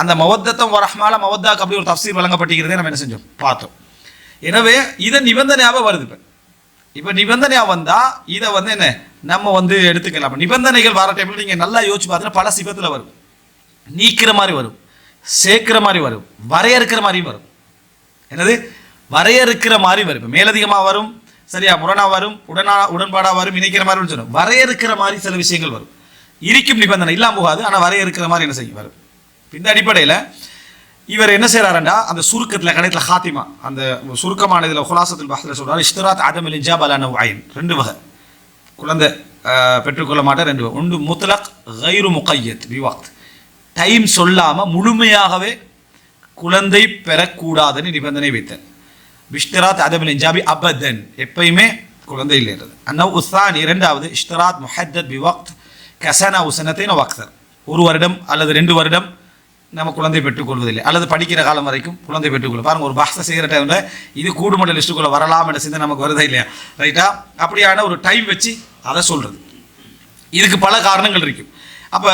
Speaker 1: அந்த மவத்தத்தம் வரஹ்மால மவத்தாக்கு அப்படி ஒரு தஃப்சீர் வழங்கப்பட்டிருக்கிறதே நம்ம என்ன செஞ்சோம், பார்த்தோம். எனவே இதை நிபந்தனையாக வருது. இப்போ நிபந்தனையாக வந்தா இதை வந்து என்ன நம்ம வந்து எடுத்துக்கலாம். நிபந்தனைகள் வர டைம்ல நீங்க நல்லா யோசிச்சு பார்த்தீங்கன்னா பல சிபத்துல வரும், நீக்கிற மாதிரி வரும், சேர்க்கிற மாதிரி வரும், வரையறுக்கிற மாதிரியும் வரும். என்னது வரையறுக்கிற மாதிரி வரும். இப்போ மேலதிகமாக வரும், சரியா, முரணா வரும், உடன்பாடாக வரும், இணைக்கிற மாதிரி சொல்லணும். வரையறுக்கிற மாதிரி சில விஷயங்கள் வரும். இருக்கும் நிபந்தனை இல்லாமல் போகாது, ஆனால் வரையறுக்கிற மாதிரி என்ன செய்யும் வரும். இந்த அடிப்படையில் இவர் என்ன செய்கிறாருண்டா, அந்த சுருக்கத்தில் கடைத்தில் ஹாத்திமா அந்த சுருக்கமான இதில் ஹுலாசத்துல் பஹ்ரில் சொல்கிறார், இஷ்திராத் அதமில் இன்ஜாப் அலா நவ்ஐன், 2 வகை குழந்தை பெற்றுக்கொள்ள மாட்டேன். 2 வகை. ஒன்று முத்லக் கைரு முகையத் பிவக்த், டைம் சொல்லாமல் முழுமையாகவே குழந்தை பெறக்கூடாதுன்னு நிபந்தனை வைத்தேன். இஷ்திராத் அதமில் இன்ஜாபி அபதன், எப்பயுமே குழந்தை இல்லைன்றது. அன்னவ் உஸ்தானி, 2வது இஷ்திராத் முஹத்தத் பிவக்த் கசனா உசனத்தை வக்தர், 1 வருடம் அல்லது 2 வருடம் நம்ம குழந்தை பெற்றுக்கொள்வதில்லை, அல்லது படிக்கிற காலம் வரைக்கும் குழந்தை பெற்றுக்கொள்ள. பாருங்கள், ஒரு பாக்ஸை செய்கிற டைமில் இது கூடுமட்ட லிஸ்ட்டுக்குள்ளே வரலாம் என்ற சிந்தனை நமக்கு வருதா இல்லையா, ரைட்டா? அப்படியான ஒரு டைம் வச்சு அதை சொல்கிறது. இதுக்கு பல காரணங்கள் இருக்கும். அப்போ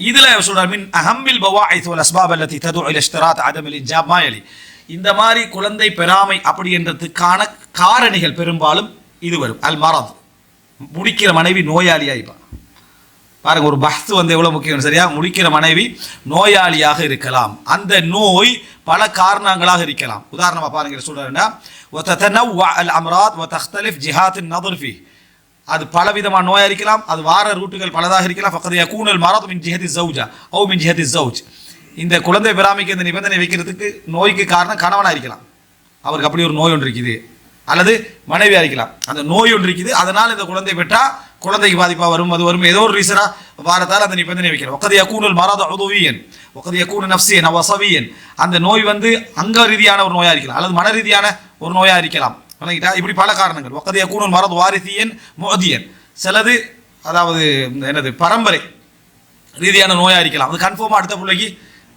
Speaker 1: இதில் சொல்கிறார், மின் அஹம்மில் பவாஇத் வல் அஸ்பாப் அல்லதி ததுஉ இலா இஷ்திராத் அதமில் இன்ஜாப் மா யலி, இந்த மாதிரி குழந்தை பெறாமை அப்படின்றதுக்கான காரணிகள் பெரும்பாலும் இது வரும். அல் மரத், முடிக்கிற மனைவி நோயாளியாயிப்பா. பாருங்க, ஒரு பஹ்த் வந்து எவ்வளோ முக்கியம், சரியா? முடிக்கிற மனைவி நோயாளியாக இருக்கலாம். அந்த நோய் பல காரணங்களாக இருக்கலாம். உதாரணமாக பாருங்க, சொல்கிறேன்னா அல் அம்ராத் வ தக்தலிஃப் ஜிஹாத்தின் நதுர்ஃபி, அது பலவிதமான நோயாக இருக்கலாம், அது வார ரூட்டுகள் பலதாக இருக்கலாம். ஃபக்கத் யகூனுல் மரத் மின் ஜிஹதி ஸௌஜா அவ் மின் ஜிஹதி ஸௌஜ், இந்த குழந்தை பெறாமைக்கு இந்த நிபந்தனை வைக்கிறதுக்கு நோய்க்கு காரணம் கணவனாக இருக்கலாம், அவருக்கு அப்படி ஒரு நோய் ஒன்று இருக்குது, அல்லது மனைவியாக இருக்கலாம், அந்த நோய் ஒன்று இருக்குது, அதனால் இந்த குழந்தை பெற்றால் குழந்தைக்கு பாதிப்பாக வரும், அது வரும், ஏதோ ஒரு ரீசனாக வாரத்தால் அந்த நிபந்தனை வைக்கிறோம். ஒக்கது யக்கூனுல் மரது உதுவியன் ஒக்கது யக்கூனு நஃப்சியன் அவசவியன், அந்த நோய் வந்து அங்க ரீதியான ஒரு நோயாக இருக்கலாம், அல்லது மன ரீதியான ஒரு நோயாக இருக்கலாம். இப்படி பல காரணங்கள். ஒக்கது யக்கூனுல் மரது வாரிசியன் முஅதியன், சிலது அதாவது என்னது பரம்பரை ரீதியான நோயாக இருக்கலாம், அது கன்ஃபார்மாக அடுத்த பிள்ளைக்கு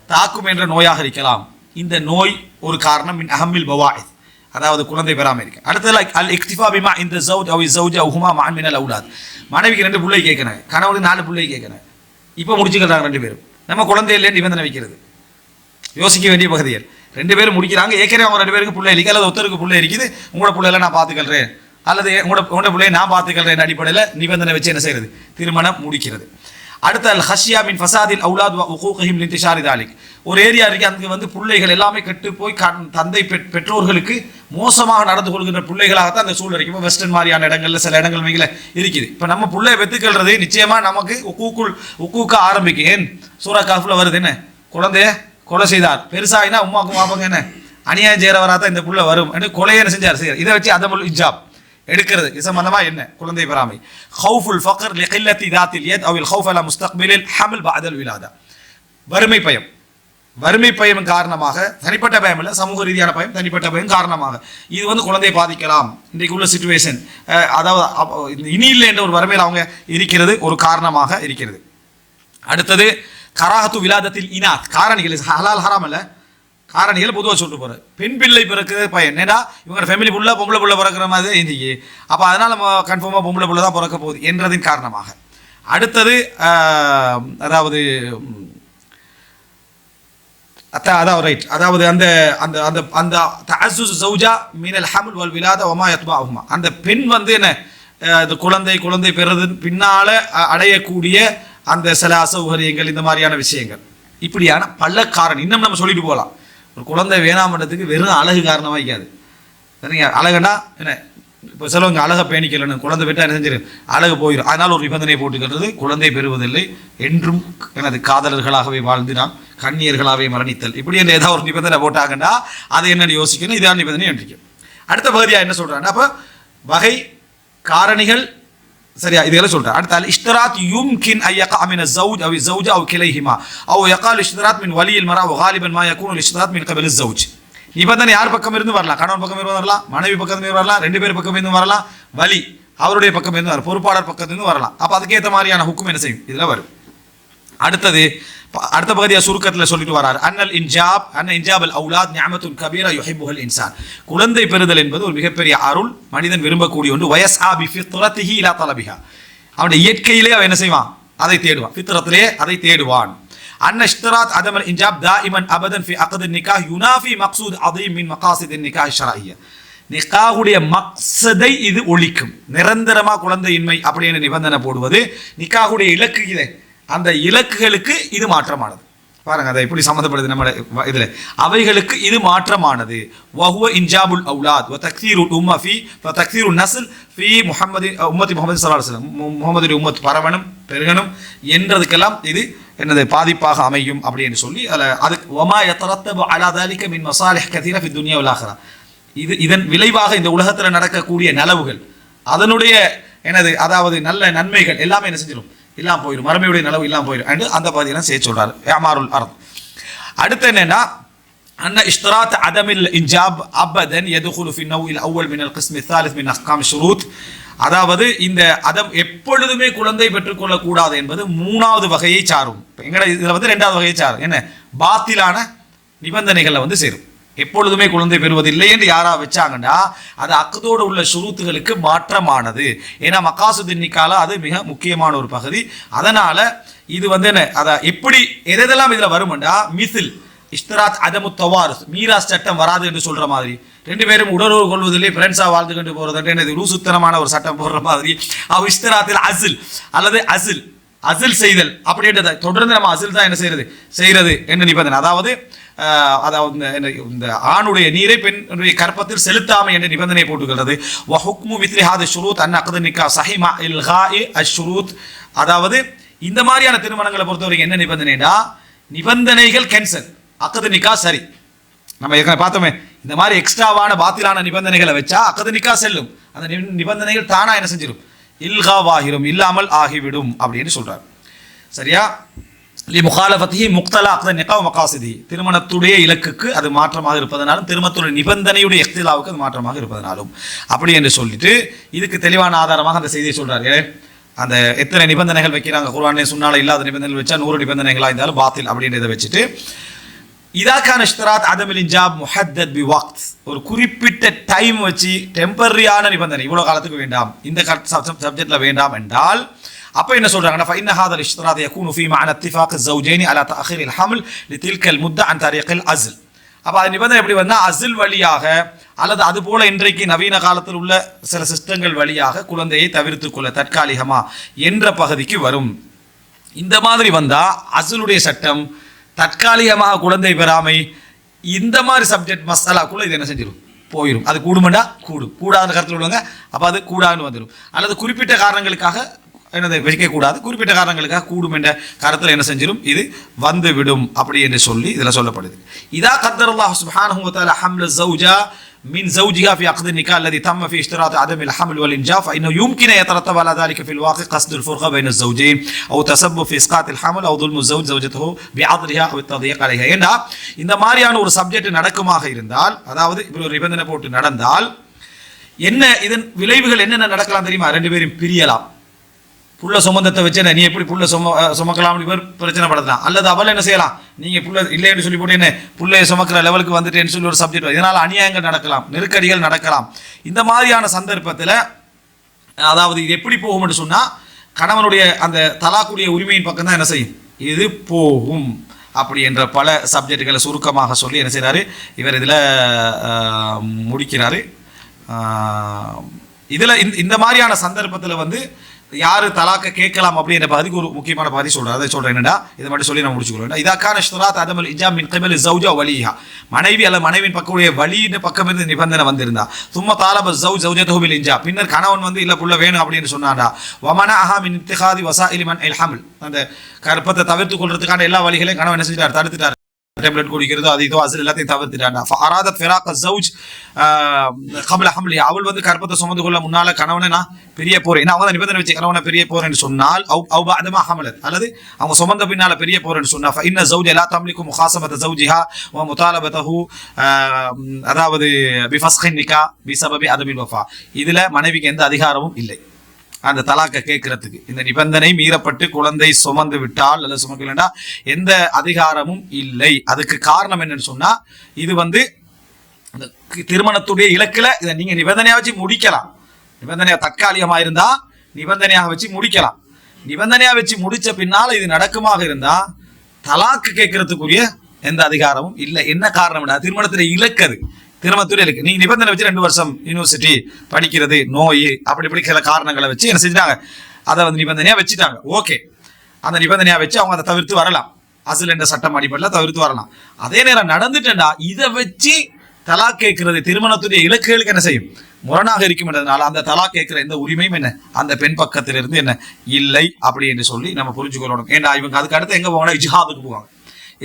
Speaker 1: தாக்கும் என்ற நோயாக இருக்கலாம். இந்த நோய் ஒரு காரணம். மின் அஹம்மில் பவாஇத், அதாவது குழந்தை பெறாமல் இருக்கு. அடுத்தது அல் இக்திஃபா பிமா இந்த ஜௌஜ் அவ் ஜௌஜா ஹுமா மஅன் மினல் அவுலாத், மனைவிக்கு 2 பிள்ளை கேட்கணும், கணவனுக்கு 4 பிள்ளை கேட்கணும், இப்போ முடிச்சுக்கிறாங்க 2 பேரும். நம்ம குழந்தை இல்லைன்னு நிபந்தனை வைக்கிறது யோசிக்க வேண்டிய பகுதிகள். 2 பேரும் முடிக்கிறாங்க, ஏற்கனவே அவங்க 2 பேருக்கு பிள்ளை இருக்கு, அல்லது ஒருத்தருக்கு பிள்ளை இருக்குது, உங்களோட பிள்ளைல நான் பார்த்துக்கிறேன், அல்லது உங்களோட பிள்ளையை நான் பார்த்துக்கிறேன் அடிப்படையில் நிபந்தனை வச்சு என்ன செய்யறது, திருமணம் முடிக்கிறது. அடுத்த அல் ஹஷ்யா மின் ஃபசாதில் அவுலாத் வ உகூகிஹிம் லின்திஷாரி தாலிக், ஒரு ஏரியா இருக்கு, அதுக்கு வந்து பிள்ளைகள் எல்லாமே கெட்டு போய் தந்தை பெற்றோர்களுக்கு மோசமாக நடந்து கொள்கின்ற பிள்ளைகளாகத்தான் அந்த சூழல் இருக்கும். வெஸ்டர்ன் மாதிரியான இடங்கள்ல சில இடங்கள் மிக இருக்குது. இப்போ நம்ம பிள்ளையை பெற்றுக்கொள்றது நிச்சயமா நமக்கு உக்கூக்கா ஆரம்பிக்கும். ஏன் சூரா காஃப்ல வருது, என்ன குழந்தைய கொலை செய்தார், பெருசாயினா உமாக்கும் வாப்பாங்க என்ன அநியாயம் செய்கிறவராக இந்த புள்ள வரும் என்று கொலையை என்ன செஞ்சார் செய்ய. இதை வச்சு அதமுல் இஜாப் எடுக்கிறது. இது சம்பந்தமா என்ன குழந்தை பெறாமை. ஹவுஃபுல் ஃபக்ர் லிகில்லத்தி தாத்தில் யத் அவ் அல் ஹவுஃப் அலா முஸ்தக்பிலில் ஹம்ல் பஅதல் விலாதா, வறுமை பயம். வறுமை பயம் காரணமாக, தனிப்பட்ட பயம் இல்லை, சமூக ரீதியான பயம், தனிப்பட்ட பயம் காரணமாக இது வந்து குழந்தையை பாதிக்கலாம். இன்றைக்கு உள்ள சிச்சுவேஷன், அதாவது இனி இல்லை என்ற ஒரு வறுமையில் அவங்க இருக்கிறது ஒரு காரணமாக இருக்கிறது. அடுத்தது கராஹத்து விலாதத்தில் இனாத், காரணிகள் ஹலால் ஹராம் அல்ல, காரணிகள் பொதுவாக சொல்லிட்டு போகிறார். பெண் பிள்ளை பிறக்கிறது பையன், ஏன்னா இவங்க ஃபேமிலி ஃபுல்லாக பொம்பளை பிள்ளை பிறக்கிற மாதிரி இருந்துச்சு, அப்போ அதனால் நம்ம கன்ஃபார்மாக பொம்பளை பிள்ளை தான் பிறக்க போகுது என்றதின் காரணமாக. அடுத்தது அதாவது ரைட், அதாவது அந்த அந்த அந்த அந்த தஅஸ்ஸுஸ் ஸௌஜா மினல் ஹம்ல் வல் விலாதா வமா யத்பஅஹுமா, அந்த பெண் வந்து என்ன குழந்தை பெறுறது பின்னால அடையக்கூடிய அந்த சில அசௌகரியங்கள், இந்த மாதிரியான விஷயங்கள், இப்படியான பல காரணம் இன்னும் நம்ம சொல்லிட்டு போகலாம். ஒரு குழந்தை வேணாமன்றதுக்கு வெறும் அழகு காரணமாக வைக்காது, சரிங்க? அழகுனா என்ன, இப்போ சிலவங்க அழகை பேணிக்கலன்னு குழந்தை பெற்றா என்ன செஞ்சிடும், அழகு போயிடும். அதனால் ஒரு நிபந்தனை போட்டுக்கிறது, குழந்தை பெறுவதில்லை என்றும் எனது காதலர்களாகவே வாழ்ந்து நாம் கண்ணியர்களாகவே மரணித்தல், இப்படி என்ற ஏதாவது ஒரு நிபந்தனை போட்டாங்கன்னா அதை என்னென்னு யோசிக்கணும், இதான் நிபந்தனை என்றிக்கும். அடுத்த பகுதியாக என்ன சொல்கிறாங்க, அப்போ வகை காரணிகள், சரியா, இதெல்லாம் சொல்கிறேன். அடுத்த இஷ்தராத் யும்கின் ஐ யகா மின் الزوج او الزوجه او كليهما او يقال الاشتراط من ولي المراه وغالبا ما يكون الاشتراط من قبل الزوج. நிபந்தனை யார் பக்கம் இருந்து வரலாம், கணவன் பக்கம் இருந்து வரலாம், மனைவி பக்கம் இருந்து வரலாம், 2 பேர் பக்கம் இருந்து வரலாம், வலி அவருடைய பக்கம் இருந்து வரலாம், பொறுப்பாளர் பக்கத்திலிருந்து வரலாம். அப்போ அதுக்கேற்ற மாதிரியான ஹுக்கும் என்ன செய்யும் இதில் வரும். அடுத்த பகுதியாக சுருக்கத்தில் சொல்லிட்டு வரார், அன்னல் இன்ஜாப் அல் அவுலாத் நிஅமத்துன் கபீரா யுஹிப்புல் இன்சான், குழந்தை பெறுதல் என்பது ஒரு மிகப்பெரிய அருள், மனிதன் விரும்பக்கூடிய ஒன்று. வயஸ்ஆ பி ஃபித்ரத்திஹி இலா தலபிஹா, அவனுடைய இயற்கையிலே அவன் என்ன செய்வான், அதை தேடுவான், ஃபித்ரத்திலே அதை தேடுவான். அன்ன இஷ்திராத் அதமல் இன்ஜாப் தாயிமன் அபதன் ஃபி அக்த் நிகாஹ் யுனாஃபி மக்சூத் அதீம் மின் மகாசித் நிகாஹ் ஷரஇய்யா, நிகாஹுடைய மக்சதை இது ஒழிக்கும். நிரந்தரமாக குழந்தையின்மை அப்படின்னு நிபந்தனை போடுவது நிகாஹுடைய இலக்கு, இதை அந்த இலக்குகளுக்கு இது மாற்றமானது. பாருங்க அதை எப்படி சம்மந்தப்படுது நம்ம இதுல. அவைகளுக்கு இது மாற்றமானது. வஹுவ இன்ஜாபுல் அவுலாத் வ தக்தீருல் உம்ம ஃபீ வ தக்தீருன் நஸ்ல் ஃபீ முஹம்மதி உம்மத்தி முஹம்மது ஸல்லல்லாஹு அலைஹி வஸல்லம், முஹம்மதுடைய உம்மத் பரவணும் பெருகணும் என்றதுக்கெல்லாம் இது என்னது பாதிப்பாக அமையும் அப்படின்னு சொல்லி அதுக்கு வமா யதரத்தபு அலா ذلك மின் மசாலிஹ் கதீரா ஃபி துன்யா வல் ஆখিরাহ, இதன் விளைவாக இந்த உலகத்தில் நடக்கக்கூடிய நலவுகள் அதனுடைய என்னது அதாவது நல்ல நன்மைகள் எல்லாமே என்ன செஞ்சிடும், இல்லாம போயிடும், மறுமையுடைய நலவு இல்லாம போயிடும் என்று அந்த பகுதியெல்லாம் செய்ய சொல்றாரு இஅமாருல் அர்த். அடுத்து என்னன்னா அன்ன இஷ்திராத் அதமில் இன்ஜாப் அபதன் யதுகுலு ஃபி நௌஇல் அவ்வல் மினல் கிஸ்மி الثالث மின் அஹ்காம் ஷுரூத், அதாவது இந்த அதம் எப்பொழுதுமே குழந்தை பெற்றுக்கொள்ள கூடாது என்பது மூணாவது வகையை சாரும். எங்கட இதுல வந்து ரெண்டாவது வகையை சாரும். என்ன பாத்திலான நிபந்தனைகள்ல வந்து சேரும். எப்பொழுதுமே குழந்தை பெறுவதில்லை என்று யாரா வச்சாங்கன்னா அது அக்கதோடு உள்ள ஷுரூத்துகளுக்கு மாற்றமானது. ஏன்னா மகாசுத்தின் நிக்கால அது மிக முக்கியமான ஒரு பகுதி. அதனால இது வந்து என்ன அதை எப்படி எதெல்லாம் இதுல வரும்டா மிசில் இஷ்திராத் அதமு தவாரிஸ், மீராஸ் சட்டம் வராது என்று சொல்ற மாதிரி, ரெண்டு பேரும் உடலுறவு கொள்வதிலே ஃப்ரெண்ட்ஸா வாழ்ந்து கொண்டு போறது என்னது லூசுத்தனமான ஒரு சட்டம் போடுற மாதிரி, அவ் இஷ்திராத்தில் அசில் அல்லது அசில் செய்தல் அப்படின்றத தொடர்ந்து நம்ம அசில் தான் என்ன செய்யறது என்று நிபந்தனை. அதாவது இந்த ஆணுடைய நீரை பெண்ணுடைய கற்பத்தில் செலுத்தாமை என்ற நிபந்தனை போட்டுக்கிறது. வஹுக்மு மித்லி ஹாதி ஷுரூத் அன் அக்து நிக்கா ஸஹீஹ் மா இல்காஇ அஷ்ஷுரூத், அதாவது இந்த மாதிரியான திருமணங்களை பொறுத்தவரைக்கும் என்ன நிபந்தனைனா நிபந்தனைகள் கேன்சல், அக்து நிக்கா சரி. நம்ம ஏற்கனவே பார்த்தோமே இந்த மாதிரி எக்ஸ்ட்ராவான பாத்திலான நிபந்தனைகளை வச்சா அக்து நிக்கா செல்லும், அந்த நிபந்தனைகள் தானா என்ன செஞ்சிடும், இல்காவாகிரும், இல்லாமல் ஆகிவிடும் அப்படின்னு சொல்றார். சரியா? முகாலஃபத்திஹி முக்தலா அக்த நிகா மகாசிதி, திருமணத்துடைய இலக்குக்கு அது மாற்றமாக இருப்பதனாலும் திருமணத்துடைய நிபந்தனையுடைய இக்திலாவுக்கு அது மாற்றமாக இருப்பதனாலும் அப்படி என்று சொல்லிட்டு இதுக்கு தெளிவான ஆதாரமாக அந்த செய்தியை சொல்றாரு. அந்த எத்தனை நிபந்தனைகள் வைக்கிறாங்க குர்ஆன்ல சுன்னால இல்லாத நிபந்தனைகள் வச்சா 100 நிபந்தனைகளா இருந்தாலும் பாத்தில் அப்படின்றத வச்சுட்டு இதாக்கான இஷ்திராத் அதமில் இன்ஜாப் முஹத்தத் பி வக்த், ஒரு குறிப்பிட்ட டைம் வச்சு டெம்பரரியான நிபந்தனை இவ்வளவு காலத்துக்கு வேண்டாம், இந்த சப்ஜெக்ட்ல வேண்டாம் என்றால் அப்ப என்ன சொல்றாங்கன்னா فإن هذا الاشتراط يكون في معنى اتفاق الزوجين على تأخير الحمل لتلك المدة عن طريق العزل. அப்ப அது நிபந்தனை எப்படி வந்தா அசில் வழியாக அல்லது அது போல இன்றைக்கு நவீன காலத்தில் உள்ள சில சிஸ்டங்கள் வழியாக குழந்தையை தவிர்த்துக் கொள்ள தற்காலிகமா என்ற பகுதிக்கு வரும். இந்த மாதிரி வந்தா அசிலுடைய சட்டம் தற்காலிகமாக குழந்தை பெறாமை இந்த மாதிரி சப்ஜெக்ட் மசாலாக்குள்ள இது என்ன செஞ்சிடும் போயிடும். அது கூடுமெண்டா கூடாத கருத்தில் உள்ளவங்க அப்ப அது கூடாதுன்னு வந்துடும். அல்லது குறிப்பிட்ட காரணங்களுக்காக என்னதை வைக்கக்கூடாது, குறிப்பிட்ட காரணங்களுக்காக கூடும் என்ற கருத்தில் என்ன செஞ்சிடும் இது வந்து விடும் அப்படி என்று சொல்லி இதில் சொல்லப்படுது. இதா கத்தரல்லாஹு சுப்ஹானஹு வ தஆலா ஹம்ல ஸௌஜா من زوجها في عقد النكاح الذي تم في اشتراط عدم الحمل والإنجاب فإنه يمكن أن يترتب على ذلك في الواقع قصد الفرقة بين الزوجين أو تسبب في إسقاط الحمل أو ظلم الزوج زوجته بعضلها أو التضييق عليها. ஏன்னா இந்த மாதிரியான ஒரு சப்ஜெக்ட் நடக்குமாக இருந்தால், அதாவது இப்படி ஒரு நிபந்தனை போட்டு நடந்தால் என்ன இதன் விளைவுகள் என்னென்ன நடக்கலாம் தெரியுமா? ரெண்டு பேரும் பிரியலாம், புள்ள சுமந்தத்தை வச்சு நீ எப்படி புள்ள சுமக்கலாம் பிரச்சனை படுத்தலாம், அல்லது அவள் என்ன செய்யலாம், நீங்க புள்ள இல்லைன்னு சொல்லி போட்டு என்ன புள்ளைய சுமக்கிற லெவலுக்கு வந்துட்டேன்னு சொல்லி ஒரு சப்ஜெக்ட், இதனால அநியாயங்கள் நடக்கலாம், நெருக்கடிகள் நடக்கலாம். இந்த மாதிரியான சந்தர்ப்பத்தில் அதாவது இது எப்படி போகும்னு சொன்னா கணவனுடைய அந்த தலாக்குடைய உரிமையின் பக்கம் தான் என்ன செய்யும் இது போகும் அப்படி என்ற பல சப்ஜெக்டுகளை சுருக்கமாக சொல்லி என்ன செய்யறாரு இவர் இதுல முடிக்கிறாரு. இதுல இந்த மாதிரியான சந்தர்ப்பத்தில் வந்து யாரு தலாக்க கேட்கலாம் அப்படின்ற பகுதிக்கு ஒரு முக்கியமான பகுதி சொல்றாரு. அதை சொல்றேன் என்னடா இதை மட்டும் சொல்லி நான் முடிச்சுக்கிறோம். இதாக்கான இஷ்திராத் அதமல் இஜாப் மின் கிபல் ஸௌஜா வலிஹா, மனைவி அல்ல மனைவியின் பக்கமுடைய வலியின் பக்கம் இருந்து நிபந்தனை வந்திருந்தா சும்ம தாலப ஸௌஜ் ஸௌஜதஹு பில் இன்ஜாப், பின்னர் கணவன் வந்து இல்ல புள்ள வேணும் அப்படின்னு சொன்னாடா வமனஹா மின் இத்திகாதி வசாஇலி மன் அல் ஹம்ல், அந்த கர்ப்பத்தை தவிர்த்து கொள்றதுக்கான எல்லா வழிகளையும் கணவன் என்ன செஞ்சார் தடுத்துட்டார், டேப்லெட் குடிக்கிறதோ அது இதோ அசில் எல்லாத்தையும் தவிர்த்துட்டாண்டா. ஃபஅராதத் ஃபிராக ஸௌஜ் قبل حمله, அவள் வந்து கர்ப்பத்தை சுமந்து கொள்ள முன்னால கணவனை நான் பிரிய போறேன், ஏன்னா அவங்க நிபந்தனை வச்சு கணவனை பிரிய போறேன்னு சொன்னால் அவு பஅதமா ஹமலத், அல்லது அவங்க சுமந்த பின்னால பிரிய போறேன்னு சொன்னா فإن الزوج لا تملك مخاصمة زوجها ومطالبته அதாவது بفسخ النكاح بسبب عدم الوفاء, இதுல மனைவிக்கு எந்த அதிகாரமும் இல்லை அந்த தலாக்க கேட்கறதுக்கு. இந்த நிபந்தனை மீறப்பட்டு குழந்தை சுமந்து விட்டால் அல்லது சுமக்கலண்டா எந்த அதிகாரமும் இல்லை. அதுக்கு காரணம் என்னன்னு சொன்னா இது வந்து திருமணத்துடைய இலக்குல இதை நீங்க நிபந்தனையா வச்சு முடிக்கலாம், நிபந்தனையா தற்காலிகமா இருந்தா நிபந்தனையாக வச்சு முடிக்கலாம், நிபந்தனையா வச்சு முடிச்ச பின்னால இது நடக்குமாக இருந்தா தலாக்கு கேட்கறதுக்குரிய எந்த அதிகாரமும் இல்லை. என்ன காரணம், திருமணத்துடைய இலக்கு, திருமணத்துடைய இலக்கு. நீங்க நிபந்தனை வச்சு 2 வருஷம் யூனிவர்சிட்டி படிக்கிறது, நோய், அப்படி இப்படி சில காரணங்களை வச்சு என்ன செஞ்சாங்க அதை வந்து நிபந்தனையா வச்சுட்டாங்க. ஓகே, அந்த நிபந்தனையா வச்சு அவங்க அதை தவிர்த்து வரலாம். அசல் என்ற சட்டம் அடிப்படையில் தவிர்த்து வரலாம். அதே நேரம் நடந்துட்டா இதை வச்சு தலா கேட்கிறது திருமணத்துடைய இலக்குகளுக்கு என்ன செய்யும், முரணாக இருக்கும் என்றதுனால அந்த தலா கேட்கிற எந்த உரிமையும் என்ன அந்த பெண் பக்கத்திலிருந்து என்ன இல்லை அப்படி என்று சொல்லி நம்ம புரிஞ்சுக்கொள்ளணும். ஏன்னா இவங்க அதுக்கு அடுத்து எங்க போவாங்கன்னா இஜ்ஹாதுக்கு போவாங்க.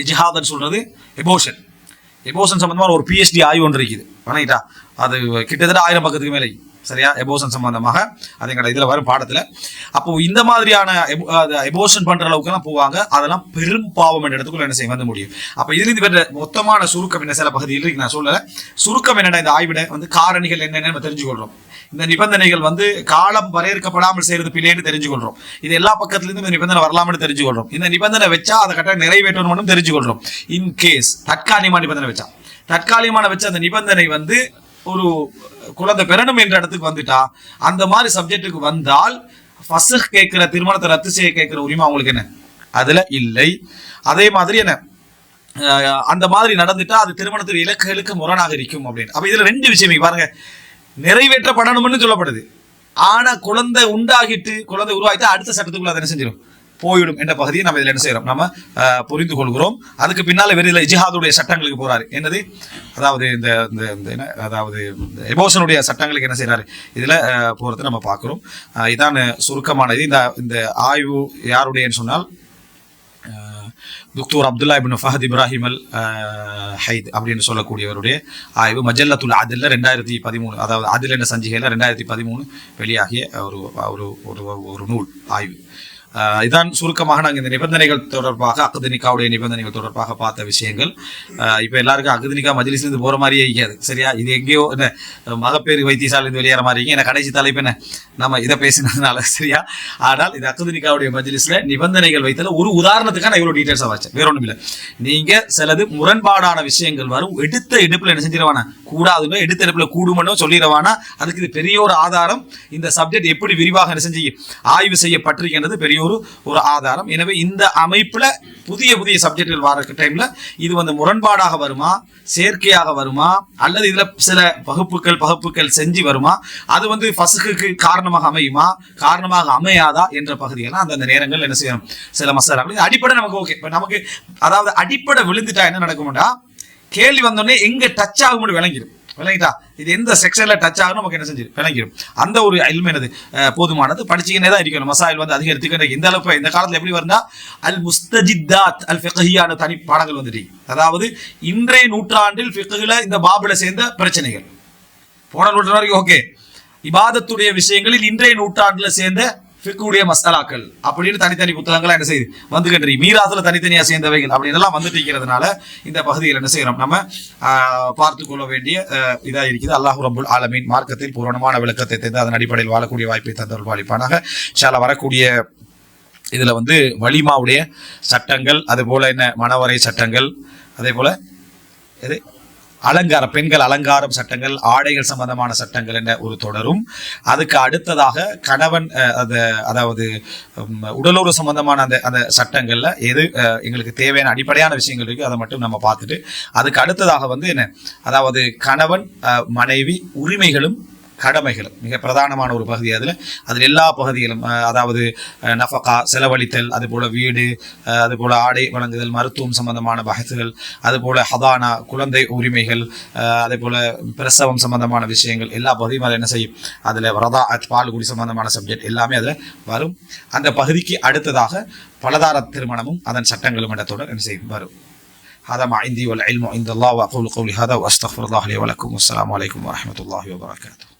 Speaker 1: இஜ்ஹாதுன்னு சொல்றது எபோஷன் சம்பந்தமான ஒரு PhD ஆய்வு ஒன்று இருக்குது பண்ணிட்டா, அது கிட்டத்தட்ட 1000 பக்கத்துக்கு மேலே சரியா, எபோஷன் சம்பந்தமாக அது எங்கட இதுல வரும் பாடத்துல. அப்போ இந்த மாதிரியான எபோஷன் பண்ற அளவுக்கு எல்லாம் போவாங்க. அதெல்லாம் பெரும் பாவம் என்ற இடத்துக்குள்ள என்ன செய்ய வந்து முடியும். அப்ப இதுல இருந்து பெற்ற மொத்தமான சுருக்கம் என்ன, சில பகுதியில் இருக்கு நான் சொல்லல, சுருக்கம் என்னடா இந்த ஆய்விட வந்து காரணிகள் என்னென்னு நம்ம தெரிஞ்சுக்கொள்றோம். இந்த நிபந்தனைகள் வந்து காலம் வரையறுக்கப்படாமல் செய்யறது பிள்ளைன்னு தெரிஞ்சுக்கொள்றோம். இது எல்லா பக்கத்திலிருந்து இந்த நிபந்தனை வரலாம்னு தெரிஞ்சுக்கொள்றோம். இந்த நிபந்தனை வச்சா அதை கரெக்டாக நிறைவேற்றணும் தெரிஞ்சுக்கொள்றோம். இன் கேஸ் தற்காலிகமான நிபந்தனை வச்சா, தற்காலிகமான வச்ச அந்த நிபந்தனை வந்து ஒரு குழந்தை பெறணும் என்ற இடத்துக்கு வந்துட்டா, அந்த மாதிரி சப்ஜெக்டுக்கு வந்தால் ஃபஸ்ஹ் கேட்கிற, திருமணத்தை ரத்து செய்ய கேட்கிற உரிமை அவங்களுக்கு என்ன அதுல இல்லை. அதே மாதிரி என்ன அந்த மாதிரி நடந்துட்டா அது திருமணத்தின் இலக்குகளுக்கு முரணாக இருக்கும் அப்படின்னு. அப்ப இதுல 2 விஷயம் பாருங்க, நிறைவேற்றப்படணும்னு சொல்லப்படுது. ஆனா குழந்தை உண்டாகிட்டு குழந்தை உருவாகிட்டு அடுத்த சட்டத்துக்குள்ள அதை என்ன செஞ்சிடும், போய்விடும் என்ற பகுதியை நம்ம இதில் என்ன செய்யறோம், நம்ம புரிந்து கொள்கிறோம். அதுக்கு பின்னால வெறும் இஜ்ஹாதுடைய சட்டங்களுக்கு போறாரு. என்னது, அதாவது இந்த அதாவது எபோஷனுடைய சட்டங்களுக்கு என்ன செய்யறாரு இதுல போறதை நம்ம பார்க்கிறோம். இதான் சுருக்கமானது. இந்த ஆய்வு யாருடையன்னு சொன்னால் டாக்டர் அப்துல்லா இப்னு ஃபஹத் இப்ராஹிம் அல் ஹைத் அப்படின்னு சொல்லக்கூடியவருடைய ஆய்வு மஜல்லத்துல் அதில் 2013, அதாவது அதில் என்ற சஞ்சிகையில் 2013 வெளியாகிய ஒரு நூல் ஆய்வு. இதான் சுருக்கமாக நாங்கள் இந்த நிபந்தனைகள் தொடர்பாக, அக்து நிக்காவுடைய நிபந்தனைகள் தொடர்பாக பார்த்த விஷயங்கள். இப்போ எல்லாருக்கும் அக்து நிக்கா மஜ்லிஸ்லேருந்து போகிற மாதிரியே இருக்காது சரியா, இது எங்கேயோ என்ன மகப்பேறு வைத்தியசாலையிலிருந்து வெளியேற மாதிரி இருக்கு. எனக்கு கடைசி தலைப்பு என்ன நம்ம இதை பேசினதுனால சரியா. ஆனால் இது அக்து நிக்காவுடைய மஜ்லிஸில் நிபந்தனைகள் வைத்தல ஒரு உதாரணத்துக்காக நான் இவ்வளோ டீட்டெயில்ஸாக வச்சேன், வேற ஒன்றும் இல்லை. நீங்கள் சிலது முரண்பாடான விஷயங்கள் வரும், எடுத்த எடுப்பில் என்ன செஞ்சிடவானா கூடாதுன்னு, எடுத்த எடுப்பில் கூடுமனோ சொல்லிடவானா, அதுக்கு இது பெரிய ஒரு ஆதாரம். இந்த சப்ஜெக்ட் எப்படி விரிவாக என்ன செஞ்சு ஆய்வு செய்யப்பட்டிருக்கின்றது பெரிய ஒரு ஆதாரம். எனவே இந்த அமைப்புல புதிய சப்ஜெக்டுகள் வர டைம்ல இது வந்து முரண்பாடாக வருமா, சேர்க்கையாக வருமா, அல்லது இதுல சில பகுப்புகள் செஞ்சு வருமா, அது வந்து ஃபஸ்ஹுக்கு காரணமாக அமையுமா, காரணமாக அமையாதா என்ற பகுதியெல்லாம் அந்த நேரங்கள் என்ன செய்யணும், சில மசாலாக்கள் அடிப்படை நமக்கு ஓகே. இப்ப நமக்கு அதாவது அடிப்படை விழுந்துட்டா என்ன நடக்கும்டா, கேள்வி வந்தோடனே எங்க டச் ஆகும் விளங்கிடும், விளங்கிட்டா இது எந்த செக்ஷன்ல டச் ஆகணும் நமக்கு என்ன செஞ்சு விளங்கிடும். அந்த ஒரு இல்மு என்னது போதுமானது, படிச்சுக்கினே தான் இருக்கணும். மசாயில் வந்து அதிகரித்துக்கிற இந்த அளவுக்கு இந்த காலத்துல எப்படி வருந்தா அல் முஸ்தஜித்தாத் அல் ஃபிக்ஹியான தனி பாடங்கள் வந்துட்டு, அதாவது இன்றைய நூற்றாண்டில் ஃபிக்ஹ்ல இந்த பாபுல சேர்ந்த பிரச்சனைகள், போன நூற்றாண்டு வரைக்கும் ஓகே, இபாதத்துடைய விஷயங்களில் இன்றைய நூற்றாண்டுல சேர்ந்த ஃபிக்ஹுடைய மசாலாக்கள் அப்படின்னு தனித்தனி புத்தகங்களா என்ன செய்யுது வந்துகிட்டு, மீராத்துல தனித்தனியா சேர்ந்தவைகள் அப்படின்னு எல்லாம் வந்துட்டு இருக்கிறதுனால இந்த பகுதியில் என்ன செய்யறோம் நம்ம பார்த்து கொள்ள வேண்டிய இதா இருக்குது. அல்லாஹ் ரப்புல் ஆலமீன் மார்க்கத்தில் பூரணமான விளக்கத்தை தந்து அதன் அடிப்படையில் வாழக்கூடிய வாய்ப்பை தந்தவர்கள் வாழிப்பானாக. இன்ஷா வரக்கூடிய இதுல வந்து வலிமாவுடைய சட்டங்கள், அது போல என்ன மணவரை சட்டங்கள், அதே போல இது அலங்காரம், பெண்கள் அலங்காரம் சட்டங்கள், ஆடைகள் சம்பந்தமான சட்டங்கள் என்ற ஒரு தொடரும். அதுக்கு அடுத்ததாக கணவன் அதாவது உடலுறவு சம்பந்தமான அந்த சட்டங்கள்ல எது எங்களுக்கு தேவையான அடிப்படையான விஷயங்கள் இருக்கு அதை மட்டும் நம்ம பார்த்துட்டு, அதுக்கு அடுத்ததாக வந்து என்ன, அதாவது கணவன் மனைவி உரிமைகளும் கடமைகளும் மிக பிரதானமான ஒரு பகுதி. அதில் எல்லா பகுதிகளும், அதாவது நஃபகா செலவழித்தல், அதுபோல் வீடு, அதுபோல் ஆடை வழங்குதல், மருத்துவம் சம்பந்தமான பஹத்துகள், அதுபோல் ஹதானா குழந்தை உரிமைகள், அதே போல் பிரசவம் சம்பந்தமான விஷயங்கள் எல்லா பகுதியும் அதில் என்ன செய்யும், அதில் ரதாஅத் பால்குடி சம்பந்தமான சப்ஜெக்ட் எல்லாமே அதில் வரும். அந்த பகுதிக்கு அடுத்ததாக பலதார திருமணமும் அதன் சட்டங்களும் இடத்துடன் என்ன செய்யும் வரும். هذا ما عندي والعلم عند الله وأقول قولي هذا وأستغفر الله لي ولكم والسلام عليكم ورحمة الله وبركاته.